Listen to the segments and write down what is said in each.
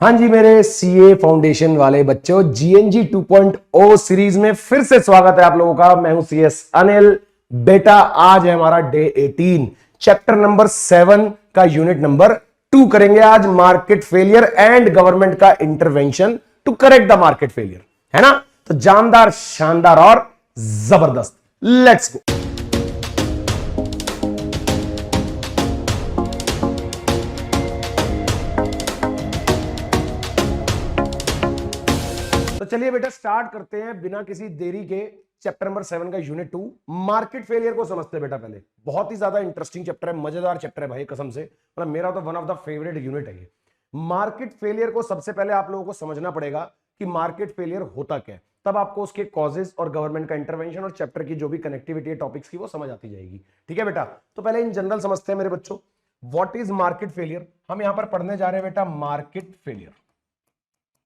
हाँ जी मेरे CA foundation वाले बच्चों, जीएनजी 2.0 सीरीज में फिर से स्वागत है आप लोगों का। मैं हूं सीएस अनिल। बेटा आज है हमारा डे 18, चैप्टर नंबर 7 का यूनिट नंबर 2 करेंगे आज। मार्केट फेलियर एंड गवर्नमेंट का intervention to correct the market failure, है ना। तो जानदार, शानदार और जबरदस्त, लेट्स गो। तो चलिए बेटा स्टार्ट करते हैं बिना किसी देरी के। चैप्टर नंबर 7 का यूनिट 2 मार्केट फेलियर को समझते हैं बेटा। पहले बहुत ही ज्यादा इंटरेस्टिंग चैप्टर है, मजेदार चैप्टर है भाई, कसम से। मतलब मेरा तो one of the favourite unit है ये। मार्केट फेलियर को सबसे पहले आप लोगों को समझना पड़ेगा कि मार्केट फेलियर होता क्या है, तब आपको उसके कॉजेस और गवर्नमेंट का इंटरवेंशन और चैप्टर की जो भी कनेक्टिविटी है टॉपिक्स की वो समझ आती जाएगी। ठीक है बेटा। तो पहले इन जनरल समझते हैं मेरे बच्चों, व्हाट इज मार्केट फेलियर। हम यहां पर पढ़ने जा रहे हैं बेटा मार्केट फेलियर,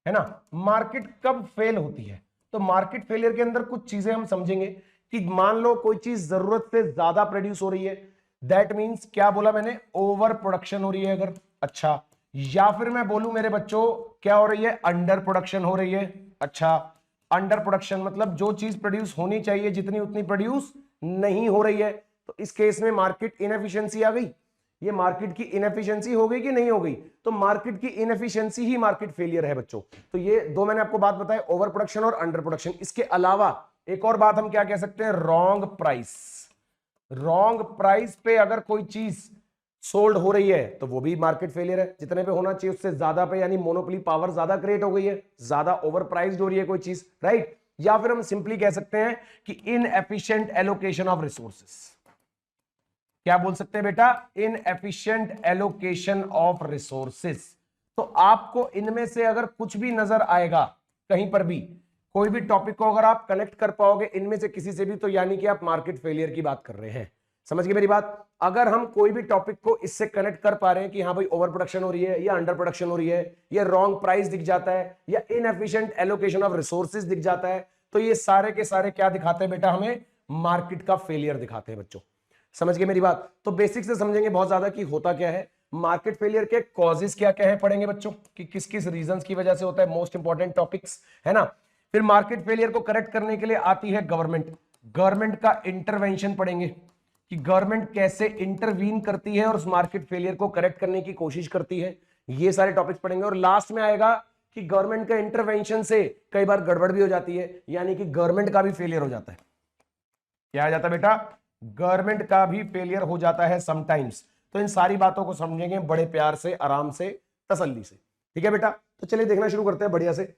है ना। मार्केट कब फेल होती है, तो मार्केट फेलियर के अंदर कुछ चीजें हम समझेंगे कि मान लो कोई चीज जरूरत से ज्यादा प्रोड्यूस हो रही है, दैट मींस क्या बोला मैंने, ओवर प्रोडक्शन हो रही है अगर। अच्छा, या फिर मैं बोलूं मेरे बच्चों क्या हो रही है, अंडर प्रोडक्शन हो रही है। अच्छा, अंडर प्रोडक्शन मतलब जो चीज प्रोड्यूस होनी चाहिए जितनी उतनी प्रोड्यूस नहीं हो रही है। तो इस केस में मार्केट इनएफिशिएंसी आ गई। ये मार्केट की इनएफिशिएंसी हो गई कि नहीं हो गई, तो मार्केट की इनएफिशिएंसी ही मार्केट फेलियर है बच्चों। तो ये दो मैंने आपको बात बताई, ओवर प्रोडक्शन और अंडर प्रोडक्शन। इसके अलावा एक और बात हम क्या कह सकते हैं, रॉन्ग प्राइस। रॉन्ग प्राइस पे अगर कोई चीज सोल्ड हो रही है तो वो भी मार्केट फेलियर है। जितने पे होना चाहिए उससे ज्यादा पे, यानी मोनोपोली पावर ज्यादा क्रिएट हो गई है, ज्यादा ओवर प्राइस्ड हो रही है कोई चीज, राइट। या फिर हम सिंपली कह सकते हैं कि इनएफिशिएंट एलोकेशन ऑफ रिसोर्सेस। क्या बोल सकते हैं बेटा, इनएफिशिएंट एलोकेशन ऑफ रिसोर्सेस। तो आपको इनमें से अगर कुछ भी नजर आएगा कहीं पर भी, कोई भी टॉपिक को अगर आप कनेक्ट कर पाओगे इनमें से किसी से भी, तो यानी कि आप मार्केट फेलियर की बात कर रहे हैं। समझ गए मेरी बात। अगर हम कोई भी टॉपिक को इससे कनेक्ट कर पा रहे हैं कि हाँ भाई ओवर प्रोडक्शन हो रही है या अंडर प्रोडक्शन हो रही है, या रॉन्ग प्राइस दिख जाता है या इनएफिशिएंट एलोकेशन ऑफ रिसोर्सेज दिख जाता है, तो ये सारे के सारे क्या दिखाते हैं बेटा, हमें मार्केट का फेलियर दिखाते हैं बच्चों। समझ गए मेरी बात। तो बेसिक से समझेंगे बहुत ज्यादा कि होता क्या है, मार्केट फेलियर के कॉजेस क्या क्या है पढ़ेंगे बच्चों, कि किस किस रीजंस की वजह से होता है, मोस्ट इंपॉर्टेंट टॉपिक्स, है ना। फिर मार्केट फेलियर को करेक्ट करने के लिए आती है गवर्नमेंट। गवर्नमेंट का इंटरवेंशन पढ़ेंगे कि गवर्नमेंट कैसे इंटरवीन करती है और उस मार्केट फेलियर को करेक्ट करने की कोशिश करती है। ये सारे टॉपिक्स पढ़ेंगे। और लास्ट में आएगा कि गवर्नमेंट का इंटरवेंशन से कई बार गड़बड़ भी हो जाती है, यानी कि गवर्नमेंट का भी फेलियर हो जाता है। क्या आ जाता है बेटा, गवर्नमेंट का भी फेलियर हो जाता है समटाइम्स। तो इन सारी बातों को समझेंगे बड़े प्यार से, आराम से, तसल्ली से। ठीक है बेटा। तो चलिए देखना शुरू करते हैं बढ़िया से।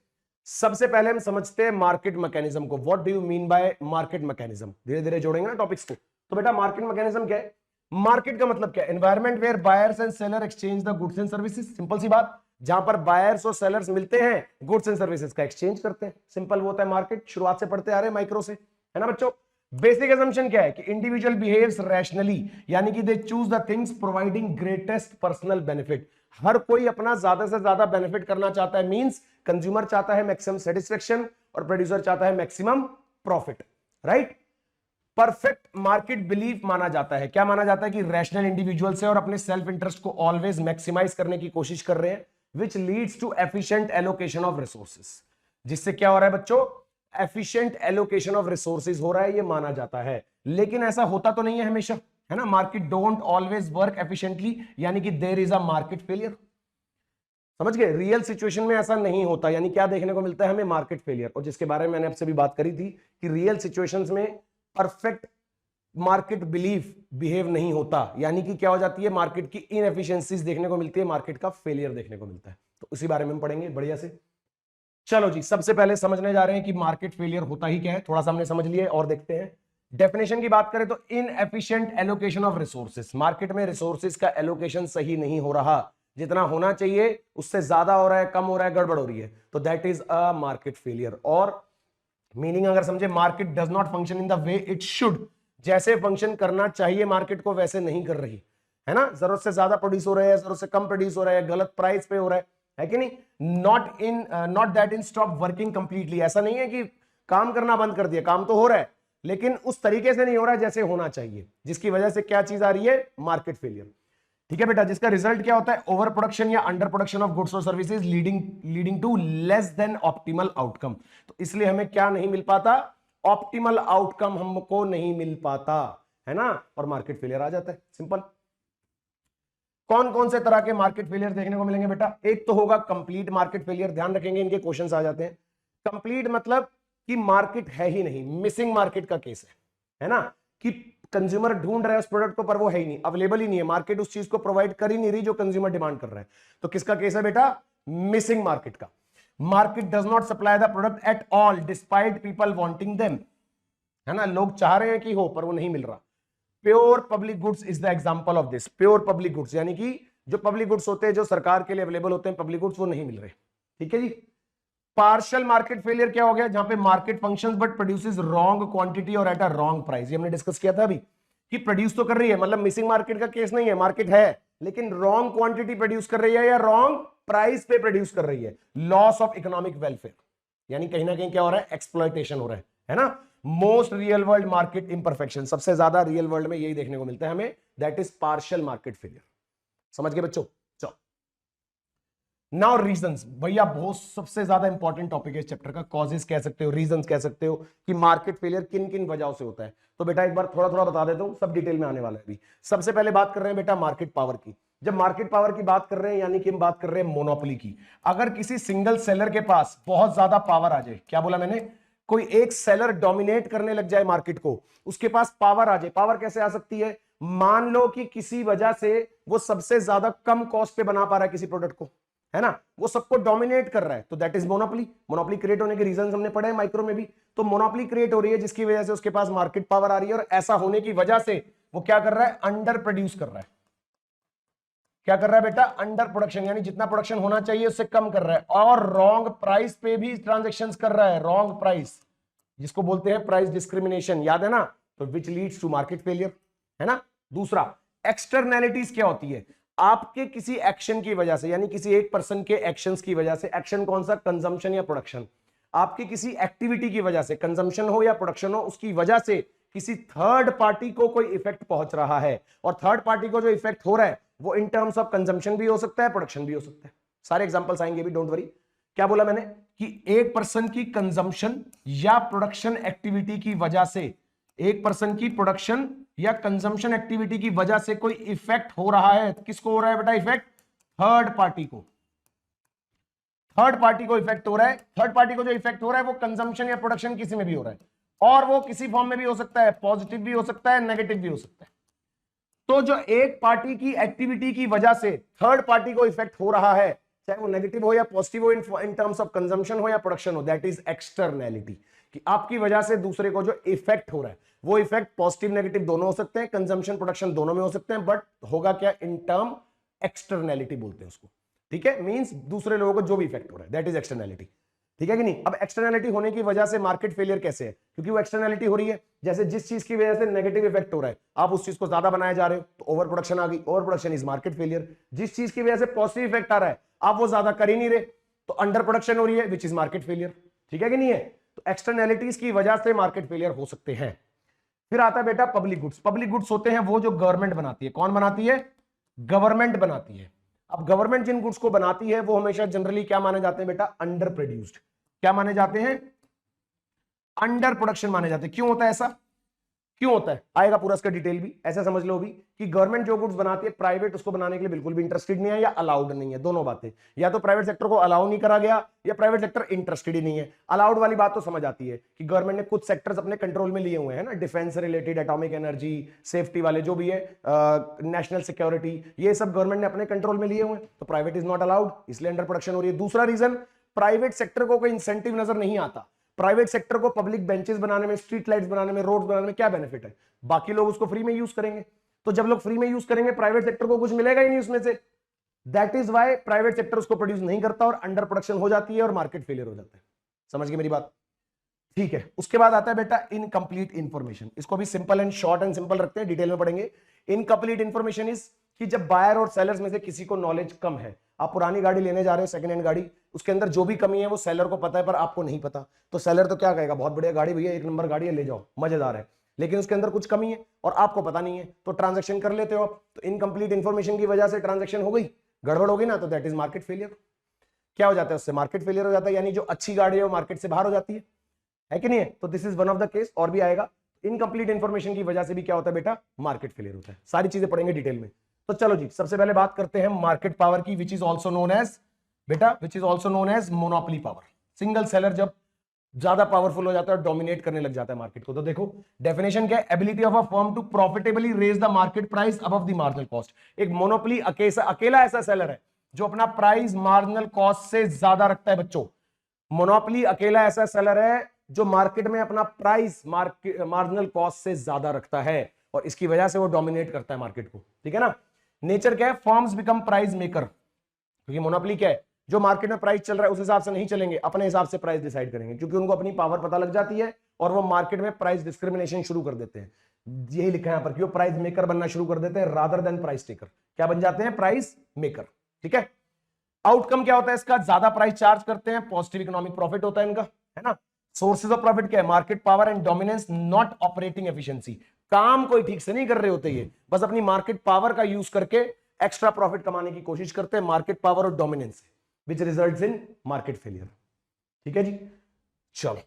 सबसे पहले हम समझते हैं मार्केट मैकेनिज्म को। What do you mean by market mechanism, धीरे धीरे जोड़ेंगे ना टॉपिक्स को। तो बेटा मार्केट मैकेनिज्म क्या है, मार्केट का मतलब क्या है, environment where buyers and seller exchange the goods and services. Simple सी बात, जहां पर बायर्स और सेलर्स मिलते हैं, गुड्स एंड सर्विसेज का एक्सचेंज करते हैं। सिंपल वो होता है मार्केट, शुरुआत से पढ़ते आ रहे हैं माइक्रो से, है ना बच्चों। बेसिक असम्पशन क्या है कि इंडिविजुअल बिहेव्स रैशनली, यानी कि they choose the things providing greatest personal benefit. हर कोई अपना ज्यादा से ज्यादा बेनिफिट करना चाहता है, मींस कंज्यूमर चाहता है मैक्सिमम सेटिस्फेक्शन और प्रोड्यूसर चाहता है maximum profit, right. Perfect market belief माना जाता है, क्या माना जाता है कि रैशनल इंडिविजुअल्स है और अपने सेल्फ इंटरेस्ट को ऑलवेज मैक्सिमाइज करने की कोशिश कर रहे हैं, which leads to efficient allocation of resources. जिससे क्या हो रहा है बच्चों, एफिशिएंट एलोकेशन ऑफ रिसोर्सेज हो रहा है, ये माना जाता है। लेकिन ऐसा होता तो नहीं है हमेशा, है ना। Market don't always work efficiently, यानी कि there is a market failure. समझ गए, रियल सिचुएशन में ऐसा नहीं होता। यानी क्या देखने को मिलता है हमें, मार्केट फेलियर। और जिसके बारे में मैंने आपसे भी बात करी थी कि रियल सिचुएशंस में परफेक्ट मार्केट बिलीफ बिहेव नहीं होता, यानी कि क्या हो जाती है, मार्केट की इनएफिशिएंसीज देखने को मिलती है, मार्केट का फेलियर देखने को मिलता है। तो उसी बारे में हम पढ़ेंगे बढ़िया से। चलो जी, सबसे पहले समझने जा रहे हैं कि मार्केट फेलियर होता ही क्या है। थोड़ा सा हमने समझ लिया और देखते हैं। डेफिनेशन की बात करें तो inefficient allocation of resources, market में रिसोर्सेज का एलोकेशन सही नहीं हो रहा, जितना होना चाहिए उससे ज्यादा हो रहा है, कम हो रहा है, गड़बड़ हो रही है, तो that is a market failure. और मीनिंग अगर समझे, market does not function in the way it should, जैसे फंक्शन करना चाहिए मार्केट को वैसे नहीं कर रही, है ना। जरूरत से ज्यादा प्रोड्यूस हो रहा है, जरूरत से कम प्रोड्यूस हो रहा है, गलत प्राइस पे हो रहा है कि नहीं। Not that in stop working completely, ऐसा नहीं है कि काम करना बंद कर दिया, काम तो हो रहा है लेकिन उस तरीके से नहीं हो रहा है जैसे होना चाहिए, जिसकी वजह से क्या चीज आ रही है, मार्केट फेलियर। ठीक है बेटा, जिसका रिजल्ट क्या होता है, ओवर प्रोडक्शन या अंडर प्रोडक्शन ऑफ गुड्स और services leading to less than optimal outcome. तो इसलिए हमें क्या नहीं मिल पाता, ऑप्टिमल आउटकम हमको नहीं मिल पाता, है ना, और मार्केट फेलियर आ जाता है। सिंपल। कौन कौन से तरह के मार्केट फेलियर देखने को मिलेंगे बेटा, एक तो होगा कंप्लीट मार्केट फेलियर, ध्यान रखेंगे इनके क्वेश्चंस आ जाते हैं। कंप्लीट मतलब कि मार्केट है ही नहीं, मिसिंग मार्केट का केस है ना, कि कंज्यूमर ढूंढ रहा है उस प्रोडक्ट को पर वो है ही नहीं, अवेलेबल ही नहीं है, मार्केट उस चीज को प्रोवाइड कर ही नहीं रही जो कंज्यूमर डिमांड कर रहा है। तो किसका केस है बेटा, मिसिंग मार्केट का। Market does not supply the product at all despite people wanting them, है ना, लोग चाह रहे हैं कि हो पर वो नहीं मिल रहा। Pure public goods is the example of this. Pure public goods यानी कि जो पब्लिक गुड्स होते हैं, जो सरकार के लिए अवेलेबल होते हैं पब्लिक गुड्स, वो नहीं मिल रहे। ठीक है जी। पार्शियल मार्केट फेलियर क्या हो गया, जहां पे market functions but produces wrong quantity और एट अ रॉन्ग प्राइस। ये हमने डिस्कस किया था अभी कि प्रोड्यूस तो कर रही है, मतलब मिसिंग मार्केट का केस नहीं है, मार्केट है लेकिन रॉन्ग क्वांटिटी प्रोड्यूस कर रही है या रॉन्ग प्राइस पे प्रोड्यूस कर रही है। लॉस ऑफ इकोनॉमिक वेलफेयर, यानी कहीं ना कहीं क्या हो रहा है, एक्सप्लॉयटेशन हो रहा है ना। Most real world market imperfection, सबसे ज्यादा रियल वर्ल्ड में यही देखने को मिलता है हमें, that is partial market failure. समझ गए बच्चों। नाउ रीजंस, भैया बहुत सबसे ज्यादा इंपॉर्टेंट टॉपिक है इस चैप्टर का। कॉजेस कह सकते हो, रीजंस कह सकते हो कि मार्केट फेलियर किन किन वजहों से होता है। तो बेटा एक बार थोड़ा थोड़ा बता देता हूं, सब डिटेल में आने वाला है अभी। सबसे पहले बात कर रहे हैं बेटा मार्केट पावर की। जब मार्केट पावर की बात कर रहे हैं यानी कि हम बात कर रहे हैं मोनोपोली की। अगर किसी सिंगल सेलर के पास बहुत ज्यादा पावर आ जाए, क्या बोला मैंने, कोई एक सेलर डोमिनेट करने लग जाए मार्केट को, उसके पास पावर आ जाए। पावर कैसे आ सकती है, मान लो कि किसी वजह से वो सबसे ज्यादा कम कॉस्ट पे बना पा रहा है किसी प्रोडक्ट को, है ना, वो सबको डोमिनेट कर रहा है, तो that is monopoly. Monopoly create होने के रीजंस हमने पढ़े हैं माइक्रो में भी। तो मोनोपोली क्रिएट हो रही है जिसकी वजह से उसके पास मार्केट पावर आ रही है, और ऐसा होने की वजह से वो क्या कर रहा है, अंडर प्रोड्यूस कर रहा है। क्या कर रहा है बेटा, अंडर प्रोडक्शन, यानी जितना प्रोडक्शन होना चाहिए उससे कम कर रहा है, और रॉन्ग प्राइस पे भी ट्रांजेक्शंस कर रहा है। रॉन्ग प्राइस जिसको बोलते हैं प्राइस डिस्क्रिमिनेशन, याद है ना, तो which leads to market failure, है ना। दूसरा, एक्सटर्नैलिटीज क्या होती है, आपके किसी एक्शन की वजह से, यानी किसी एक पर्सन के एक्शंस की वजह से, एक्शन कौन सा, कंजम्पशन या प्रोडक्शन, आपकी किसी एक्टिविटी की वजह से, कंजम्पशन हो या प्रोडक्शन हो, उसकी वजह से किसी थर्ड पार्टी को कोई इफेक्ट पहुंच रहा है, और थर्ड पार्टी को जो इफेक्ट हो रहा है वो इन टर्म्स ऑफ कंजम्पशन भी हो सकता है, प्रोडक्शन भी हो सकता है। सारे एग्जांपल्स आएंगे भी, डोंट वरी। क्या बोला मैंने कि एक पर्सन की कंजम्पशन या प्रोडक्शन एक्टिविटी की वजह से, एक पर्सन की प्रोडक्शन या कंजम्पशन एक्टिविटी की वजह से कोई इफेक्ट हो रहा है। किसको हो रहा है बेटा इफेक्ट, थर्ड पार्टी को। थर्ड पार्टी को इफेक्ट हो रहा है। थर्ड पार्टी को जो इफेक्ट हो रहा है वो कंजम्पशन या प्रोडक्शन किसी में भी हो रहा है, और वो किसी फॉर्म में भी हो सकता है, पॉजिटिव भी हो सकता है, नेगेटिव भी हो सकता है। तो जो एक पार्टी की एक्टिविटी की वजह से थर्ड पार्टी को इफेक्ट हो रहा है, चाहे वो नेगेटिव हो या पॉजिटिव हो, इन टर्म्स ऑफ कंजम्पशन हो या प्रोडक्शन हो, दैट इज एक्सटर्नैलिटी। कि आपकी वजह से दूसरे को जो इफेक्ट हो रहा है, वो इफेक्ट पॉजिटिव नेगेटिव दोनों हो सकते हैं, कंजम्पशन प्रोडक्शन दोनों में हो सकते हैं, बट होगा क्या, इन टर्म एक्सटर्नैलिटी बोलते हैं उसको। ठीक है, मींस दूसरे लोगों को जो भी इफेक्ट हो रहा है, दैट इज एक्सटर्नैलिटी। ठीक है कि नहीं। अब एक्सटर्नैलिटी होने की वजह से मार्केट फेलियर कैसे है, क्योंकि वो एक्सटर्नैलिटी हो रही है। जैसे जिस चीज की वजह से नेगेटिव इफेक्ट हो रहा है, आप उस चीज को ज्यादा बनाए जा रहे हो तो ओवर प्रोडक्शन आ गई, over production is market failure. जिस चीज की वजह से पॉजिटिव इफेक्ट आ रहा है, आप वो ज्यादा कर ही नहीं रहे, तो अंडर प्रोडक्शन हो रही है, विच इज मार्केट फेलियर। ठीक है कि नहीं है। तो एक्सटर्नैलिटीज की वजह से मार्केट फेलियर हो सकते हैं। फिर आता है बेटा पब्लिक गुड्स। पब्लिक गुड्स होते हैं वो जो गवर्नमेंट बनाती है। कौन बनाती है, गवर्नमेंट बनाती है। अब गवर्नमेंट जिन गुड्स को बनाती है वो हमेशा जनरली क्या माने जाते हैं बेटा, अंडर प्रोड्यूस्ड। क्या माने जाते हैं, अंडर प्रोडक्शन माने जाते हैं। क्यों होता है ऐसा, क्यों होता है, आएगा पूरा इसका डिटेल भी। ऐसा समझ लो भी कि गवर्नमेंट जो गुड्स बनाती है, प्राइवेट उसको बनाने के लिए बिल्कुल भी इंटरेस्टेड नहीं है या अलाउड नहीं है। दोनों बातें, या तो प्राइवेट सेक्टर को अलाउ नहीं करा गया या प्राइवेट सेक्टर इंटरेस्टेड ही नहीं है। अलाउड वाली बात तो समझ आती है कि गवर्नमेंट ने कुछ सेक्टर्स अपने कंट्रोल में लिए हुए हैं ना, डिफेंस से रिलेटेड, एटॉमिक एनर्जी, सेफ्टी वाले जो भी है, नेशनल सिक्योरिटी, ये सब गवर्नमेंट ने अपने कंट्रोल में लिए हुए हैं, तो प्राइवेट इज नॉट अलाउड, इसलिए अंडर प्रोडक्शन हो रही है। दूसरा रीजन, प्राइवेट सेक्टर को कोई इंसेंटिव नजर नहीं आता। प्राइवेट सेक्टर को पब्लिक बेंचेस बनाने में, स्ट्रीट लाइट्स बनाने में, रोड बनाने में क्या बेनिफिट है, बाकी लोग उसको फ्री में यूज करेंगे। तो जब लोग फ्री में यूज करेंगे, प्राइवेट सेक्टर को कुछ मिलेगा ही नहीं उसमें से। That is why private sector उसको प्रोड्यूस नहीं करता और अंडर प्रोडक्शन हो जाती है और मार्केट फेलियर हो जाता है। समझ गए मेरी बात। ठीक है, उसके बाद आता है बेटा इनकम्प्लीट इंफॉर्मेशन। इसको भी simple and short and simple रखते हैं, डिटेल में पढ़ेंगे। इनकम्प्लीट इंफॉर्मेशन इज कि जब बायर और सेलर्स में से किसी को नॉलेज कम है, आप पुरानी गाड़ी लेने जा रहे हो, सेकंड हैंड गाड़ी, उसके अंदर जो भी कमी है वो सेलर को पता है पर आपको नहीं पता, तो सेलर तो क्या कहेगा, बहुत बढ़िया गाड़ी भैया, एक नंबर गाड़ी है, ले जाओ, मजेदार है। लेकिन उसके अंदर कुछ कमी है और आपको पता नहीं है, तो ट्रांजैक्शन कर लेते हो आप, तो इनकम्प्लीट इंफॉर्मेशन की वजह से ट्रांजैक्शन हो गई, गड़बड़ होगी ना, तो दैट इज मार्केट फेलियर। क्या हो जाता है उससे? मार्केट फेलियर हो जाता है, यानी जो अच्छी गाड़ी है वो मार्केट से बाहर हो जाती है कि नहीं है? तो this is one of the case, और भी आएगा। इनकम्प्लीट इंफॉर्मेशन की वजह से भी क्या होता है बेटा? मार्केट फेलियर होता है। सारी चीजें पढ़ेंगे डिटेल में। तो चलो जी, सबसे पहले बात करते हैं मार्केट पावर की, which is also known as beta, which is also known as monopoly power. Single seller जब ज्यादा पावरफुल हो जाता है और डोमिनेट करने लग जाता है मार्केट को। तो देखो डेफिनेशन क्या है? Ability of a firm to profitably raise the market price above the marginal cost. एक मोनोपोली अकेला ऐसा सेलर है जो अपना प्राइस मार्जिनल कॉस्ट से ज्यादा रखता है बच्चों। मोनोपोली अकेला ऐसा सेलर है जो मार्केट में अपना प्राइस मार्जिनल कॉस्ट से ज्यादा रखता है, और इसकी वजह से वो डोमिनेट करता है मार्केट को। ठीक है ना? नेचर क्या है? फर्म्स बिकम प्राइस मेकर, क्योंकि मोनोपोली क्या है? जो मार्केट में प्राइस चल रहा है उस हिसाब से नहीं चलेंगे, अपने हिसाब से प्राइस डिसाइड करेंगे, क्योंकि उनको अपनी पावर पता लग जाती है और वो मार्केट में प्राइस डिस्क्रिमिनेशन शुरू कर देते हैं। यही लिखा है यहां पर कि वो प्राइस मेकर बनना शुरू कर देते हैं रादर देन प्राइस टेकर। क्या बन जाते हैं? Price maker. ठीक है? आउटकम क्या होता है इसका? ज्यादा प्राइस चार्ज करते हैं, पॉजिटिव इकोनॉमिक प्रॉफिट होता है इनका, है ना? सोर्सेज ऑफ प्रॉफिट क्या है? Market power and dominance, not operating efficiency. काम कोई ठीक से नहीं कर रहे होते ये, बस अपनी मार्केट पावर का यूज करके एक्स्ट्रा प्रॉफिट कमाने की कोशिश करते हैं, मार्केट पावर और dominance, which results in market failure. ठीक है जी? चलो,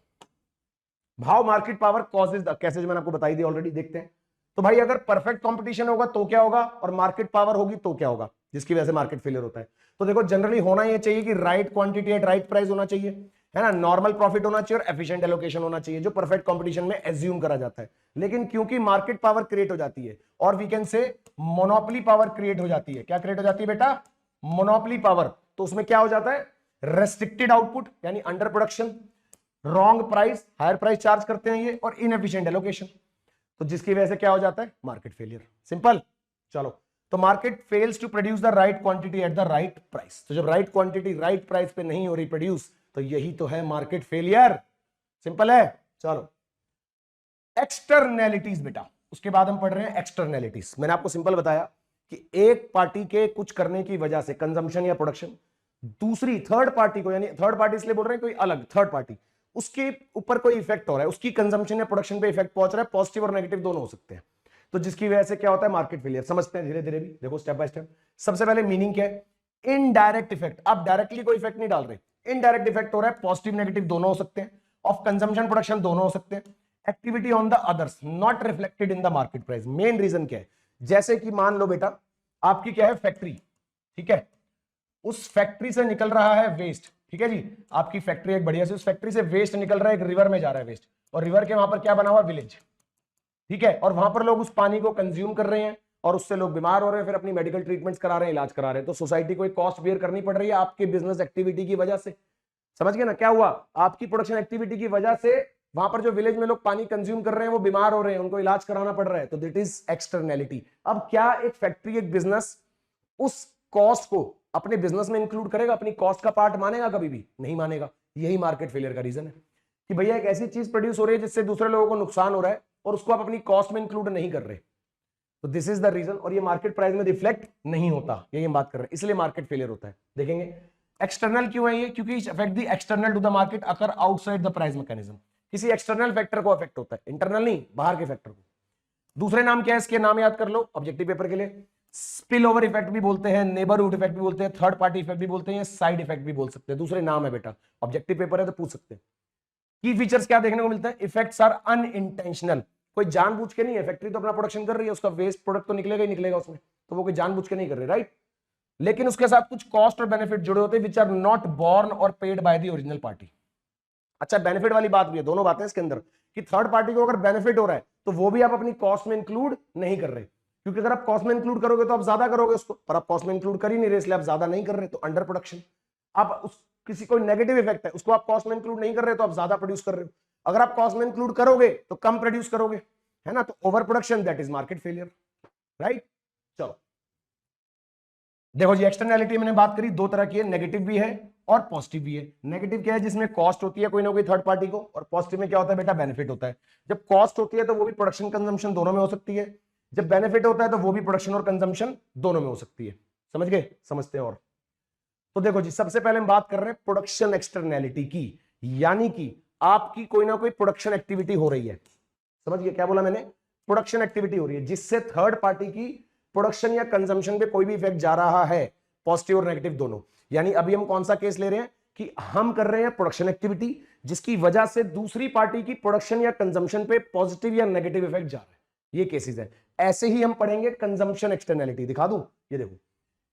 भाव मार्केट पावर कॉजेज कैसे, जो मैंने आपको बताई दी ऑलरेडी। देखते हैं। तो भाई अगर परफेक्ट कंपटीशन होगा तो क्या होगा, और मार्केट पावर होगी तो क्या होगा, जिसकी वजह से मार्केट फेलियर होता है। तो देखो जनरली होना ये चाहिए कि right quantity eight right price होना चाहिए, है ना? नॉर्मल प्रॉफिट होना चाहिए और एफिशिएंट एलोकेशन होना चाहिए, जो परफेक्ट कंपटीशन में एज्यूम करा जाता है। लेकिन क्योंकि मार्केट पावर क्रिएट हो जाती है, और we can say monopoly power create हो जाती है। क्या क्रिएट हो जाती है बेटा? Monopoly power. तो उसमें क्या हो जाता है? रेस्ट्रिक्टेड आउटपुट, यानी under production, wrong price, higher price charge करते हैं ये, और इनएफिशिएंट एलोकेशन। तो जिसकी वजह से क्या हो जाता है? Market failure. सिंपल। चलो, तो market fails to produce the right quantity at the right price. तो जब राइट क्वांटिटी राइट प्राइस पे नहीं हो रही प्रोड्यूस, तो यही तो है मार्केट फेलियर। सिंपल है। चलो, एक्सटर्नैलिटीज बेटा, उसके बाद हम पढ़ रहे हैं एक्सटर्नैलिटीज। मैंने आपको सिंपल बताया कि एक पार्टी के कुछ करने की वजह से, कंजम्पशन या प्रोडक्शन, दूसरी थर्ड पार्टी को, यानी थर्ड पार्टी इसलिए बोल रहे हैं कोई अलग थर्ड पार्टी, उसके ऊपर कोई इफेक्ट हो रहा है, उसकी कंजम्पशन या प्रोडक्शन पे इफेक्ट पहुंच रहा है, पॉजिटिव और नेगेटिव दोनों हो सकते हैं। तो जिसकी वजह से क्या होता है? Market failure. समझते हैं धीरे धीरे भी, देखो स्टेप बाय स्टेप। सबसे पहले मीनिंग क्या है? Indirect effect. आप डायरेक्टली कोई इफेक्ट नहीं डाल रहे, इनडायरेक्ट इफेक्ट हो रहा है, पॉजिटिव नेगेटिव दोनों हो सकते हैं, ऑफ कंजम्पशन प्रोडक्शन दोनों हो सकते हैं। Activity on the others not reflected in the market price. Main reason क्या है? जैसे कि मान लो बेटा, आपकी क्या है? फैक्ट्री, ठीक है? उस फैक्ट्री से निकल रहा है वेस्ट, ठीक है जी? आपकी फैक्ट्री एक बढ़िया से, उस फैक्ट्री से वेस्ट निकल रहा है, एक रिवर में जा रहा है वेस्ट, और रिवर के वहां पर क्या बना हुआ? विलेज, ठीक है? और वहां पर लोग उस पानी को कंज्यूम कर रहे हैं, और उससे लोग बीमार हो रहे हैं, फिर अपनी मेडिकल ट्रीटमेंट्स करा रहे हैं, इलाज करा रहे हैं। तो सोसाइटी को एक कॉस्ट बेयर करनी पड़ रही है आपके बिजनेस एक्टिविटी की वजह से। समझ गए ना? क्या हुआ? आपकी प्रोडक्शन एक्टिविटी की वजह से वहां पर जो विलेज में लोग पानी कंज्यूम कर रहे हैं वो बीमार हो रहे हैं, उनको इलाज कराना पड़ रहा है। तो दिट इज एक्सटर्नैलिटी। अब क्या एक फैक्ट्री, एक बिजनेस उस कॉस्ट को अपने बिजनेस में इंक्लूड करेगा? अपनी कॉस्ट का पार्ट मानेगा? कभी भी नहीं मानेगा। यही मार्केट फेलियर का रीजन है कि भैया एक ऐसी चीज प्रोड्यूस हो रही है जिससे दूसरे लोगों को नुकसान हो रहा है, और उसको आप अपनी कॉस्ट में इंक्लूड नहीं कर रहे। तो दिस इज द रीजन, और ये मार्केट प्राइस में रिफ्लेक्ट नहीं होता, यही हम बात कर रहे हैं, इसलिए मार्केट फेलियर होता है। देखेंगे एक्सटर्नल क्यों है ये? क्योंकि affect the external to the market occur outside the price mechanism. किसी एक्सटर्नल फैक्टर को अफेक्ट होता है, इंटरनल नहीं, बाहर के फैक्टर को। दूसरे नाम क्या है इसके? नाम याद कर लो ऑब्जेक्टिव पेपर के लिए। स्पिल ओवर इफेक्ट भी बोलते हैं, नेबरहुड इफेक्ट भी बोलते हैं, थर्ड पार्टी इफेक्ट भी बोलते हैं, साइड इफेक्ट भी बोल सकते हैं। दूसरे नाम है बेटा, ऑब्जेक्टिव पेपर है तो पूछ सकते हैं। की फीचर्स क्या देखने को मिलता है? Effects are unintentional. कोई जानबूझ के नहीं है, फैक्ट्री तो अपना प्रोडक्शन कर रही है, उसका वेस्ट प्रोडक्ट तो निकलेगा ही निकलेगा उसमें, तो वो कोई जानबूझ के नहीं कर रहे, राइट? लेकिन उसके साथ कुछ कॉस्ट और बेनिफिट जुड़े होते हैं, विच आर नॉट बोर्न और paid by the original party. अच्छा, बेनिफिट वाली बात भी है, दोनों बातें इसके अंदर, कि थर्ड पार्टी को अगर बेनिफिट हो रहा है तो वो भी आप अपनी कॉस्ट में इंक्लूड नहीं कर रहे, क्योंकि अगर आप कॉस्ट में इंक्लूड करोगे तो आप ज्यादा करोगे उसको, पर आप कॉस्ट में इंक्लूड कर ही नहीं रहे, इसलिए आप ज्यादा नहीं कर रहे, तो अंडर प्रोडक्शन। आप उस किसी कोई नेगेटिव इफेक्ट है, उसको आप कॉस्ट में इंक्लूड नहीं कर रहे तो आप ज्यादा प्रोड्यूस कर रहे हो। अगर आप कॉस्ट में इंक्लूड करोगे तो कम प्रोड्यूस करोगे, है ना? तो over production, that is market failure, right? चलो देखो जी, एक्सटर्नैलिटी मैंने बात करी, दो तरह की है, नेगेटिव भी है और पॉजिटिव भी है। नेगेटिव क्या है? जिसमें कॉस्ट होती है कोई ना कोई थर्ड पार्टी को, और पॉजिटिव में क्या होता है बेटा? बेनिफिट होता है। जब कॉस्ट होती है तो वो भी प्रोडक्शन कंजम्पशन दोनों में हो सकती है, जब बेनिफिट होता है तो वो भी प्रोडक्शन और कंजम्पशन दोनों में हो सकती है। समझ गए? समझते हैं। और तो देखो जी, सबसे पहले हम बात कर रहे हैं प्रोडक्शन एक्सटर्नैलिटी की, यानी कि आपकी कोई ना कोई प्रोडक्शन एक्टिविटी हो रही है, समझ गए क्या बोला मैंने? प्रोडक्शन एक्टिविटी हो रही है जिससे थर्ड पार्टी की प्रोडक्शन या कंजम्पशन पे कोई भी इफेक्ट जा रहा है, पॉजिटिव और नेगेटिव दोनों। यानी अभी हम कौन सा केस ले रहे हैं कि हम कर रहे हैं प्रोडक्शन एक्टिविटी जिसकी वजह से दूसरी पार्टी की प्रोडक्शन या कंजम्पशन पे पॉजिटिव या नेगेटिव इफेक्ट जा रहा है, ये केसेस है। ऐसे ही हम पढ़ेंगे कंजम्पशन एक्सटर्नैलिटी, दिखा दूं, ये देखो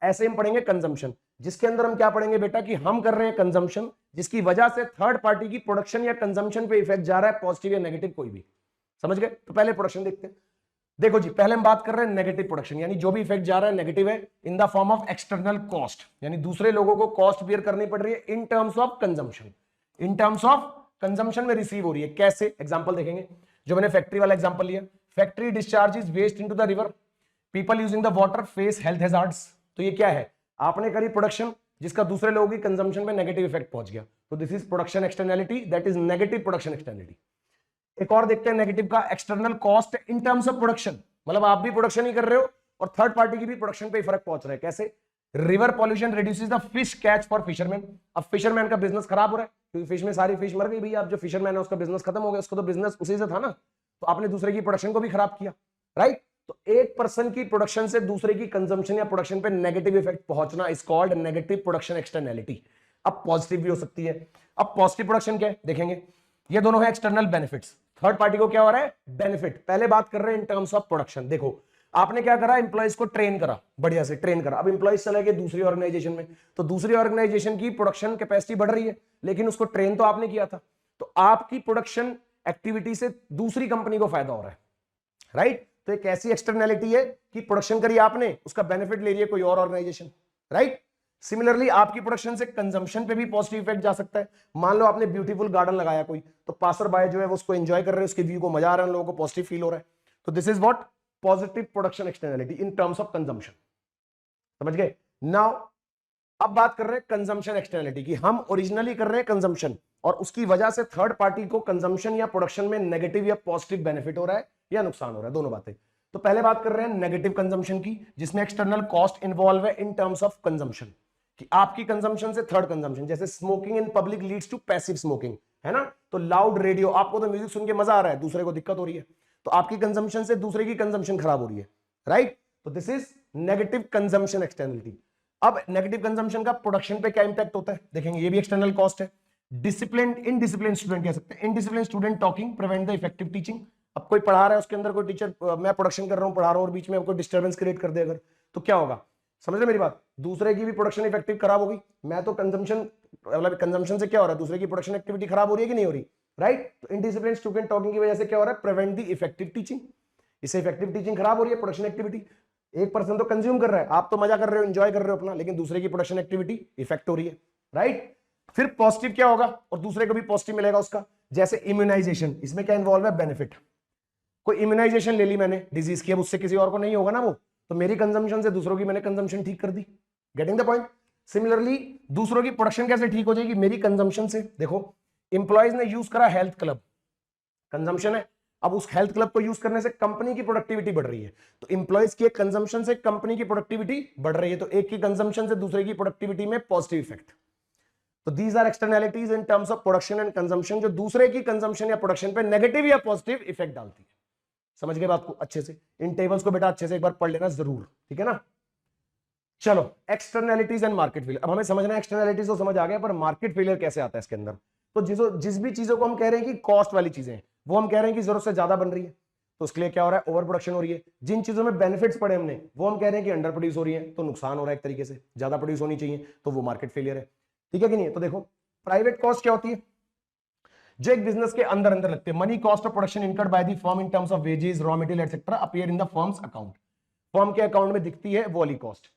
ऐसे हम पढ़ेंगे कंजम्पशन जिसके अंदर हम क्या पढ़ेंगे बेटा कि हम कर रहे हैं कंजम्पशन जिसकी वजह से थर्ड पार्टी की प्रोडक्शन या कंजम्पशन पे इफेक्ट जा रहा है, पॉजिटिव या नेगेटिव कोई भी। समझ गए? तो पहले प्रोडक्शन देखते हैं। देखो जी, पहले हम बात कर रहे हैं नेगेटिव प्रोडक्शन, यानी जो भी इफेक्ट जा रहा है नेगेटिव है इन the form of external cost, यानी दूसरे लोगों को कॉस्ट बियर करनी पड़ रही है इन terms of consumption. In terms of consumption में रिसीव हो रही है। कैसे? एग्जांपल देखेंगे। जो मैंने फैक्ट्री वाला एग्जांपल लिया, factory discharges waste into the river, people using the water face health hazards. तो ये क्या है? आपने करी प्रोडक्शन जिसका दूसरे लोगों की कंजम्पशन में नेगेटिव इफेक्ट पहुंच गया, तो this is production externality, that is negative production externality. एक और देखते हैं नेगेटिव का, external cost in terms of production, मतलब आप भी प्रोडक्शन ही कर रहे हो और थर्ड पार्टी की भी प्रोडक्शन पे फर्क पहुंच रहा है। कैसे? River pollution reduces the fish catch for fisherman. अब फिशरमैन का बिजनेस खराब हो रहा है क्योंकि फिश में सारी फिश मर गई भैया। अब जो फिशरमैन है उसका बिजनेस खत्म हो गया, उसको तो बिजनेस उसी से था ना, तो आपने दूसरे की प्रोडक्शन को भी खराब किया, राइट? तो एक पर्सन की प्रोडक्शन से दूसरे की कंजम्पशन या प्रोडक्शन पे नेगेटिव इफेक्ट पहुंचना is called negative production externality. अब पॉजिटिव भी हो सकती है। अब पॉजिटिव प्रोडक्शन क्या है देखेंगे, ये दोनों है एक्सटर्नल बेनिफिट्स, थर्ड पार्टी को क्या हो रहा है? बेनिफिट। पहले बात कर रहे हैं इन टर्म्स ऑफ प्रोडक्शन। देखो आपने क्या करा, इंप्लॉइज को ट्रेन करा, बढ़िया से ट्रेन करा। अब इंप्लॉइज चले गए दूसरी ऑर्गेनाइजेशन में, तो दूसरी ऑर्गेनाइजेशन की प्रोडक्शन कैपेसिटी बढ़ रही है, लेकिन उसको ट्रेन तो आपने किया था, तो आपकी प्रोडक्शन एक्टिविटी से दूसरी कंपनी को फायदा हो रहा है, राइट? तो एक ऐसी एक्सटर्नैलिटी है कि प्रोडक्शन करी आपने, उसका बेनिफिट ले रही है कोई और ऑर्गेनाइजेशन, राइट? सिमिलरली आपकी प्रोडक्शन से कंजम्पशन पे भी पॉजिटिव इफेक्ट जा सकता है। मान लो आपने ब्यूटीफुल गार्डन लगाया कोई, तो पासर बाय जो है वो उसको एंजॉय कर रहे हैं, उसके व्यू को मजा आ रहा है, लोगों को पॉजिटिव फील हो रहा है। तो this is what positive production externality in terms of consumption. समझ गए? नाउ अब बात कर रहे हैं कंजम्पशन एक्सटर्नैलिटी की, हम ओरिजिनली कर रहे हैं कंजम्पशन और उसकी वजह से थर्ड पार्टी को कंजम्पशन या प्रोडक्शन में नेगेटिव या पॉजिटिव बेनिफिट हो रहा है या नुकसान हो रहा है, दोनों बातें। तो पहले बात कर रहे हैं नेगेटिव कंजम्पशन की, जिसमें एक्सटर्नल कॉस्ट इन्वॉल्व है इन टर्म्स ऑफ कंजम्पशन, कि आपकी कंजम्पशन से थर्ड कंजम्पशन, जैसे smoking in public leads to passive smoking, है ना? तो लाउड रेडियो, आपको तो म्यूजिक सुन के मजा आ रहा है, दूसरे को दिक्कत हो रही है, तो आपकी कंजम्पशन से दूसरे की कंजम्पशन खराब हो रही है, राइट? तो this is negative consumption externality. अब नेगेटिव कंजम्पशन का प्रोडक्शन पे क्या इंपैक्ट होता है देखेंगे, ये भी एक्सटर्नल कॉस्ट है। डिसिप्लिन इनडिसिप्लिन स्टूडेंट कह सकते हैं, indiscipline student talking prevent the effective teaching. अब कोई पढ़ा रहा है, उसके अंदर कोई टीचर, मैं प्रोडक्शन कर रहा हूं, पढ़ा रहा हूं और बीच में कोई डिस्टर्बेंस क्रिएट कर दे अगर, तो क्या होगा? समझ रहे मेरी बात? दूसरे की भी प्रोडक्शन इफेक्टिव खराब होगी। मैं तो कंजम्पशन, मतलब कंजम्पशन से क्या हो रहा है, दूसरे की प्रोडक्शन एक्टिविटी खराब हो रही है कि नहीं हो रही, राइट? तो इनडिसिप्लिन स्टूडेंट टॉकिंग की वजह से क्या हो रहा है? Prevent the effective teaching. इससे इफेक्टिव टीचिंग खराब हो रही है, प्रोडक्शन एक्टिविटी। एक पर्सन तो कंज्यूम कर रहा है, आप तो मजा कर रहे हो, एंजॉय कर रहे हो अपना, लेकिन दूसरे की प्रोडक्शन एक्टिविटी इफेक्ट हो रही है, राइट? फिर पॉजिटिव क्या होगा और दूसरे को भी पॉजिटिव मिलेगा उसका, जैसे इम्यूनाइजेशन, इसमें क्या इन्वॉल्व है? बेनिफिट। कोई इम्यूनाइजेशन ले ली मैंने डिजीज की, अब उससे किसी और को नहीं होगा ना वो, तो मेरी कंजम्पशन से दूसरों की मैंने कंजम्पशन ठीक कर दी। Getting the point? सिमिलरली दूसरों की प्रोडक्शन कैसे ठीक हो जाएगी? मेरी कंजम्पशन से। देखो इंप्लॉइज ने यूज करा हेल्थ क्लब, कंजम्पशन है, अब उस हेल्थ क्लब को यूज करने से कंपनी की प्रोडक्टिविटी बढ़ रही है, तो इंप्लॉइज की कंजम्पशन से कंपनी की प्रोडक्टिविटी बढ़ रही है, तो एक की कंजम्पशन से दूसरे की प्रोडक्टिविटी में पॉजिटिव इफेक्ट। तो these are externalities in terms of production and consumption, जो दूसरे की कंजम्पशन या प्रोडक्शन पे नेगेटिव या पॉजिटिव इफेक्ट डालती है। समझ गए बात को अच्छे से? इन टेबल्स को बेटा अच्छे से एक बार पढ़ लेना जरूर, ठीक है ना? चलो एक्सटर्नैलिटीज एंड मार्केट फेलियर। अब हमें समझना है, एक्सटर्नैलिटीज तो समझ आ गया, पर मार्केट फेलियर कैसे आता है इसके अंदर। तो जिस भी चीजों को हम कह रहे हैं कि कॉस्ट वाली चीजें, वो हम कह रहे हैं कि जरूरत से ज्यादा बन रही है, तो उसके लिए क्या हो रहा है? ओवर प्रोडक्शन हो रही है। जिन चीजों में बेनिफिट्स पड़े हमने, वो हम कह रहे हैं कि अंडर प्रोड्यूस हो रही है, तो नुकसान हो रहा है एक तरीके से, ज्यादा प्रोड्यूस होनी चाहिए, तो वो मार्केट फेलियर है, ठीक है कि नहीं? तो देखो प्राइवेट कॉस्ट क्या होती है, जो एक बिजनेस के अंदर अंदर लगते हैं। Money cost of production incurred by the firm in terms of wages, raw material etcetera appear in the firms account, firm के अकाउंट में दिखती है वो वाली कॉस्ट।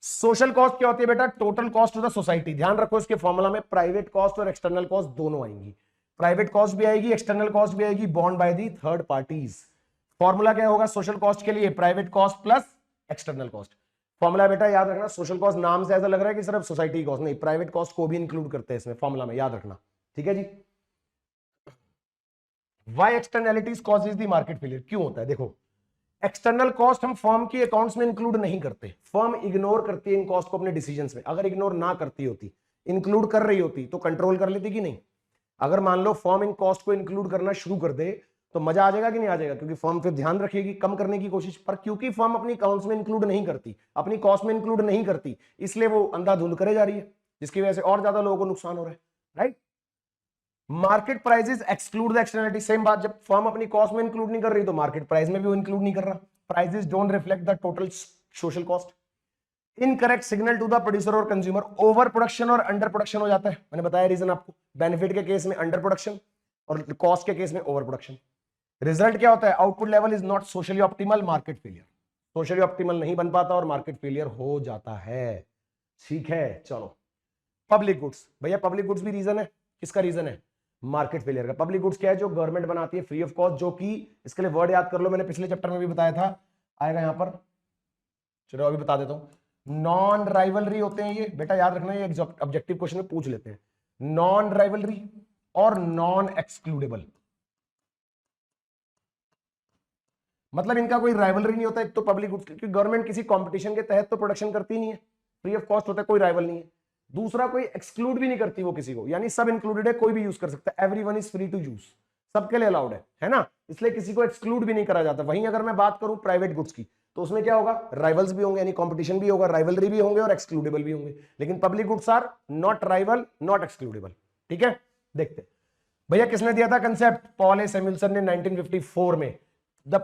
सोशल कॉस्ट क्या होती है बेटा? Total cost to the society. ध्यान रखो इसके फॉर्मूला में प्राइवेट कॉस्ट और एक्सटर्नल कॉस्ट दोनों आएंगी, प्राइवेट कॉस्ट भी आएगी, एक्सटर्नल कॉस्ट भी आएगी, bond by the third parties. Formula क्या होगा सोशल कॉस्ट के लिए? Private cost plus external cost. Formula बेटा याद रखना, सोशल कॉस्ट नाम से ऐसा लग रहा है कि सिर्फ सोसाइटी कॉस्ट, नहीं, प्राइवेट कॉस्ट को भी इंक्लूड करते हैं इसमें फॉर्मूला में, याद रखना, ठीक है जी? Why externalities causes the market failure, क्यों होता है? देखो एक्सटर्नल कॉस्ट हम फर्म की अकाउंट्स में इंक्लूड नहीं करते, फर्म इग्नोर करती है इन कॉस्ट को अपने डिसीजंस में। अगर इग्नोर ना करती होती, इंक्लूड कर रही होती, तो कंट्रोल कर लेती कि नहीं? अगर मान लो फर्म इन कॉस्ट को इंक्लूड करना शुरू कर दे, तो मजा आ जाएगा कि नहीं आ जाएगा, क्योंकि फर्म फिर ध्यान रखेगी कम करने की कोशिश, पर क्योंकि फर्म अपनी अकाउंट्स में इंक्लूड नहीं करती, अपनी कॉस्ट में इंक्लूड नहीं करती, इसलिए वो अंधाधुंध करे जा रही है, जिसकी वजह से और ज्यादा लोगों को नुकसान हो रहा है, right. Market prices exclude the externality, same बात, जब फर्म अपनी कॉस्ट में इंक्लूड नहीं कर रही तो मार्केट प्राइस में भी वो इंक्लूड नहीं कर रहा। Prices don't reflect the total social cost. Incorrect signal to the producer और कंज्यूमर, ओवर प्रोडक्शन और अंडर प्रोडक्शन हो जाता है, मैंने बताया रीजन आपको, बेनिफिट के केस में अंडर प्रोडक्शन और कॉस्ट के केस में ओवर प्रोडक्शन। रिजल्ट क्या होता है, output level is not socially optimal, market failure, socially optimal नहीं बन पाता और मार्केट फेलियर हो जाता है। ठीक है, चलो पब्लिक गुड्स, भैया पब्लिक गुड्स भी रीजन है, किसका रीजन है, मार्केट फेलियर का। पब्लिक गुड्स क्या है, जो गवर्नमेंट बनाती है फ्री ऑफ कॉस्ट, जो कि इसके लिए वर्ड याद कर लो, मैंने पिछले चैप्टर में भी बताया था, आएगा यहां पर, चलो अभी बता देता हूं। नॉन राइवलरी होते हैं ये, बेटा याद रखना, ये ऑब्जेक्टिव क्वेश्चन में पूछ लेते हैं। नॉन राइवलरी और नॉन एक्सक्लूडेबल, मतलब इनका कोई राइवलरी नहीं होता। एक तो पब्लिक गुड्स, क्योंकि गवर्नमेंट किसी कंपटीशन के तहत तो प्रोडक्शन करती नहीं है, फ्री ऑफ कॉस्ट होता है, कोई राइवल नहीं है। दूसरा, कोई एक्सक्लूड भी नहीं करती वो किसी को, यानी सब इंक्लूडेड है, कोई भी यूज कर सकता है, everyone is free to use, सबके लिए अलाउड है ना, इसलिए किसी को एक्सक्लूड भी नहीं करा जाता। वहीं अगर मैं बात करूं प्राइवेट गुड्स की, तो उसमें क्या होगा, राइवल्स भी होंगे, यानी कंपटीशन भी होगा, राइवलरी भी होंगे और एक्सक्लूडेबल भी होंगे। लेकिन public goods are not rival, not excludable. ठीक है, देखते भैया किसने दिया था कंसेप्ट, पॉल ए सैमुअल्सन ने 1954 में। The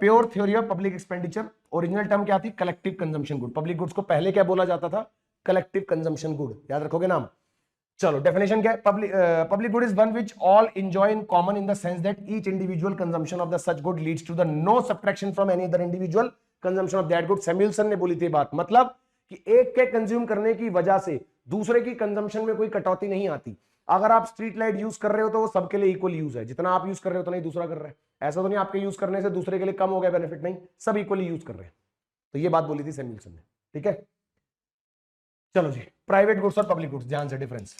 pure theory of public expenditure, original term क्या थी, collective consumption good. Public goods को पहले क्या बोला जाता था, कलेक्टिव कंजम्पशन गुड, याद रखोगे नाम। चलो डेफिनेशन क्या है, public good is one which all enjoy in common in the sense that each individual consumption of the such good leads to the no subtraction from any other individual consumption of that good. Samuelson ने बोली थी बात, मतलब कि एक के consume करने की वजह से दूसरे की कंजम्पशन में कोई कटौती नहीं आती। अगर आप स्ट्रीट लाइट यूज कर रहे हो तो वो सबके लिए इक्वल यूज है, जितना आप यूज कर रहे हो उतना ही दूसरा कर रहा है। ऐसा तो नहीं आपके यूज करने से दूसरे के लिए कम हो गया बेनिफिट, नहीं, सब इक्वली यूज कर रहे हैं। तो ये बात बोली थी सैमुअल्सन ने। ठीक है, चलो जी, प्राइवेट गुड्स और पब्लिक गुड्स, ध्यान से डिफरेंस।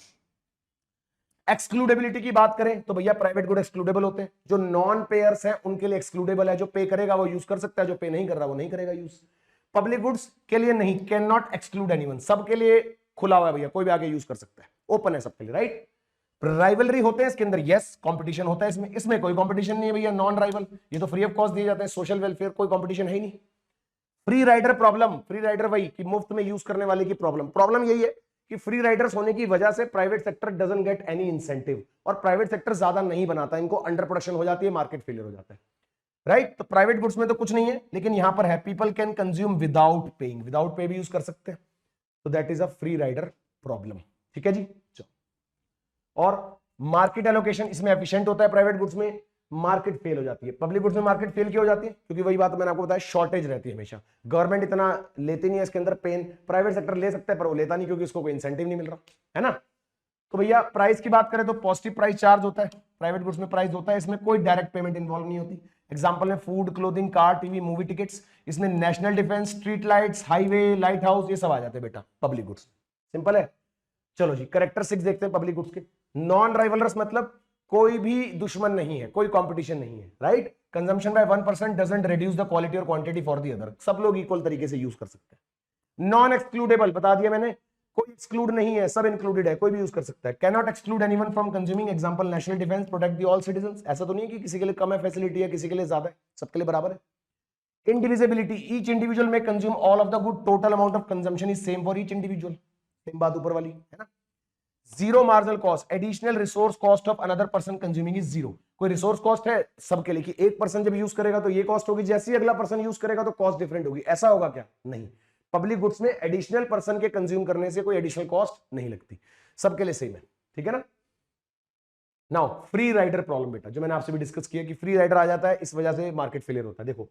एक्सक्लूडेबिलिटी की बात करें तो भैया प्राइवेट गुड एक्सक्लूडेबल होते हैं, जो नॉन पेयर्स हैं उनके लिए एक्सक्लूडेबल है, जो पे करेगा वो यूज कर सकता है, जो पे नहीं कर रहा वो नहीं करेगा यूज। पब्लिक गुड्स के लिए नहीं, कैन नॉट एक्सक्लूड एनीवन, सबके लिए खुला हुआ है भैया, कोई भी आगे यूज कर सकता है, ओपन है सबके लिए, राइट। राइवलरी होते हैं इसके अंदर, यस कंपटीशन होता है इसमें, इसमें कोई कंपटीशन नहीं है भैया, नॉन राइवल, ये तो फ्री ऑफ कॉस्ट दिए जाते हैं, सोशल वेलफेयर, कोई कंपटीशन है ही नहीं। Free rider problem, free rider वही कि मुफ्त में यूज करने वाले की प्रॉब्लम यही है कि फ्री राइडर्स होने की वजह से private sector doesn't get any incentive, और प्राइवेट सेक्टर ज्यादा नहीं बनाता, इनको अंडर प्रोडक्शन हो जाती है, मार्केट फेलियर हो जाता है, राइट। तो प्राइवेट गुड्स में तो कुछ नहीं है, लेकिन यहां पर है people can consume without paying, without pay भी यूज कर सकते हैं, तो that is a free rider problem. ठीक है जी, चलो। और मार्केट एलोकेशन इसमें एफिशिएंट होता है, प्राइवेट गुड्स में मार्केट फेल हो जाती है। पब्लिक गुड्स में मार्केट फेल क्यों हो जाती है, क्योंकि वही बात मैंने आपको बताया, शॉर्टेज रहती है हमेशा, गवर्नमेंट इतना लेती नहीं है इसके अंदर पेन, प्राइवेट सेक्टर ले सकता है पर वो लेता नहीं, क्योंकि उसको कोई इंसेंटिव नहीं मिल रहा है ना। तो भैया प्राइस की बात करें तो पॉजिटिव प्राइस चार्ज होता है, प्राइवेट गुड्स में प्राइस होता है, इसमें कोई डायरेक्ट पेमेंट इन्वॉल्व नहीं होती। एग्जाम्पल है food, clothing, car, TV, movie tickets, इसमें national defence, street lights, highway, lighthouse, ये सब आ जाते हैं बेटा पब्लिक गुड्स, सिंपल है। चलो जी, कैरेक्टरिस्टिक्स देखते हैं पब्लिक गुड्स के। नॉन राइवलरस मतलब कोई भी दुश्मन नहीं है, कोई कंपटीशन नहीं है, right. Consumption by 1% doesn't reduce the quality और क्वांटिटी फॉर द अदर, सब लोग इक्वल तरीके से यूज कर सकते हैं। नॉन एक्सक्लूडेबल बता दिया मैंने, कोई एक्सक्लूड नहीं है, सब इंक्लूडेड है, कोई भी यूज कर सकता है। Can not exclude anyone from consuming, example national defence, protect the all citizens, ऐसा तो नहीं है कि किसी के लिए कम है फैसिलिटी है, किसी के लिए ज्यादा है, सबके लिए बराबर है। इंडिविजिबिलिटी, ईच इंडिविजुअल में consume all of the good, total amount of consumption is same for each individual, same बात ऊपर वाली है ना। Zero marginal cost, additional resource cost of another person consuming is zero, कोई रिसोर्स कॉस्ट है सबके लिए कि एक पर्सन जब यूज करेगा तो ये कॉस्ट होगी, जैसे ही अगला पर्सन यूज करेगा तो कॉस्ट डिफरेंट होगी, ऐसा होगा क्या, नहीं। पब्लिक गुड्स में एडिशनल पर्सन के कंज्यूम करने से कोई एडिशनल कॉस्ट नहीं लगती, सबके लिए सेम है, ठीक है ना। नाउ फ्री राइडर प्रॉब्लम बेटा, जो मैंने आपसे भी डिस्कस किया कि फ्री राइडर आ जाता है, इस वजह से मार्केट फेलियर होता है। देखो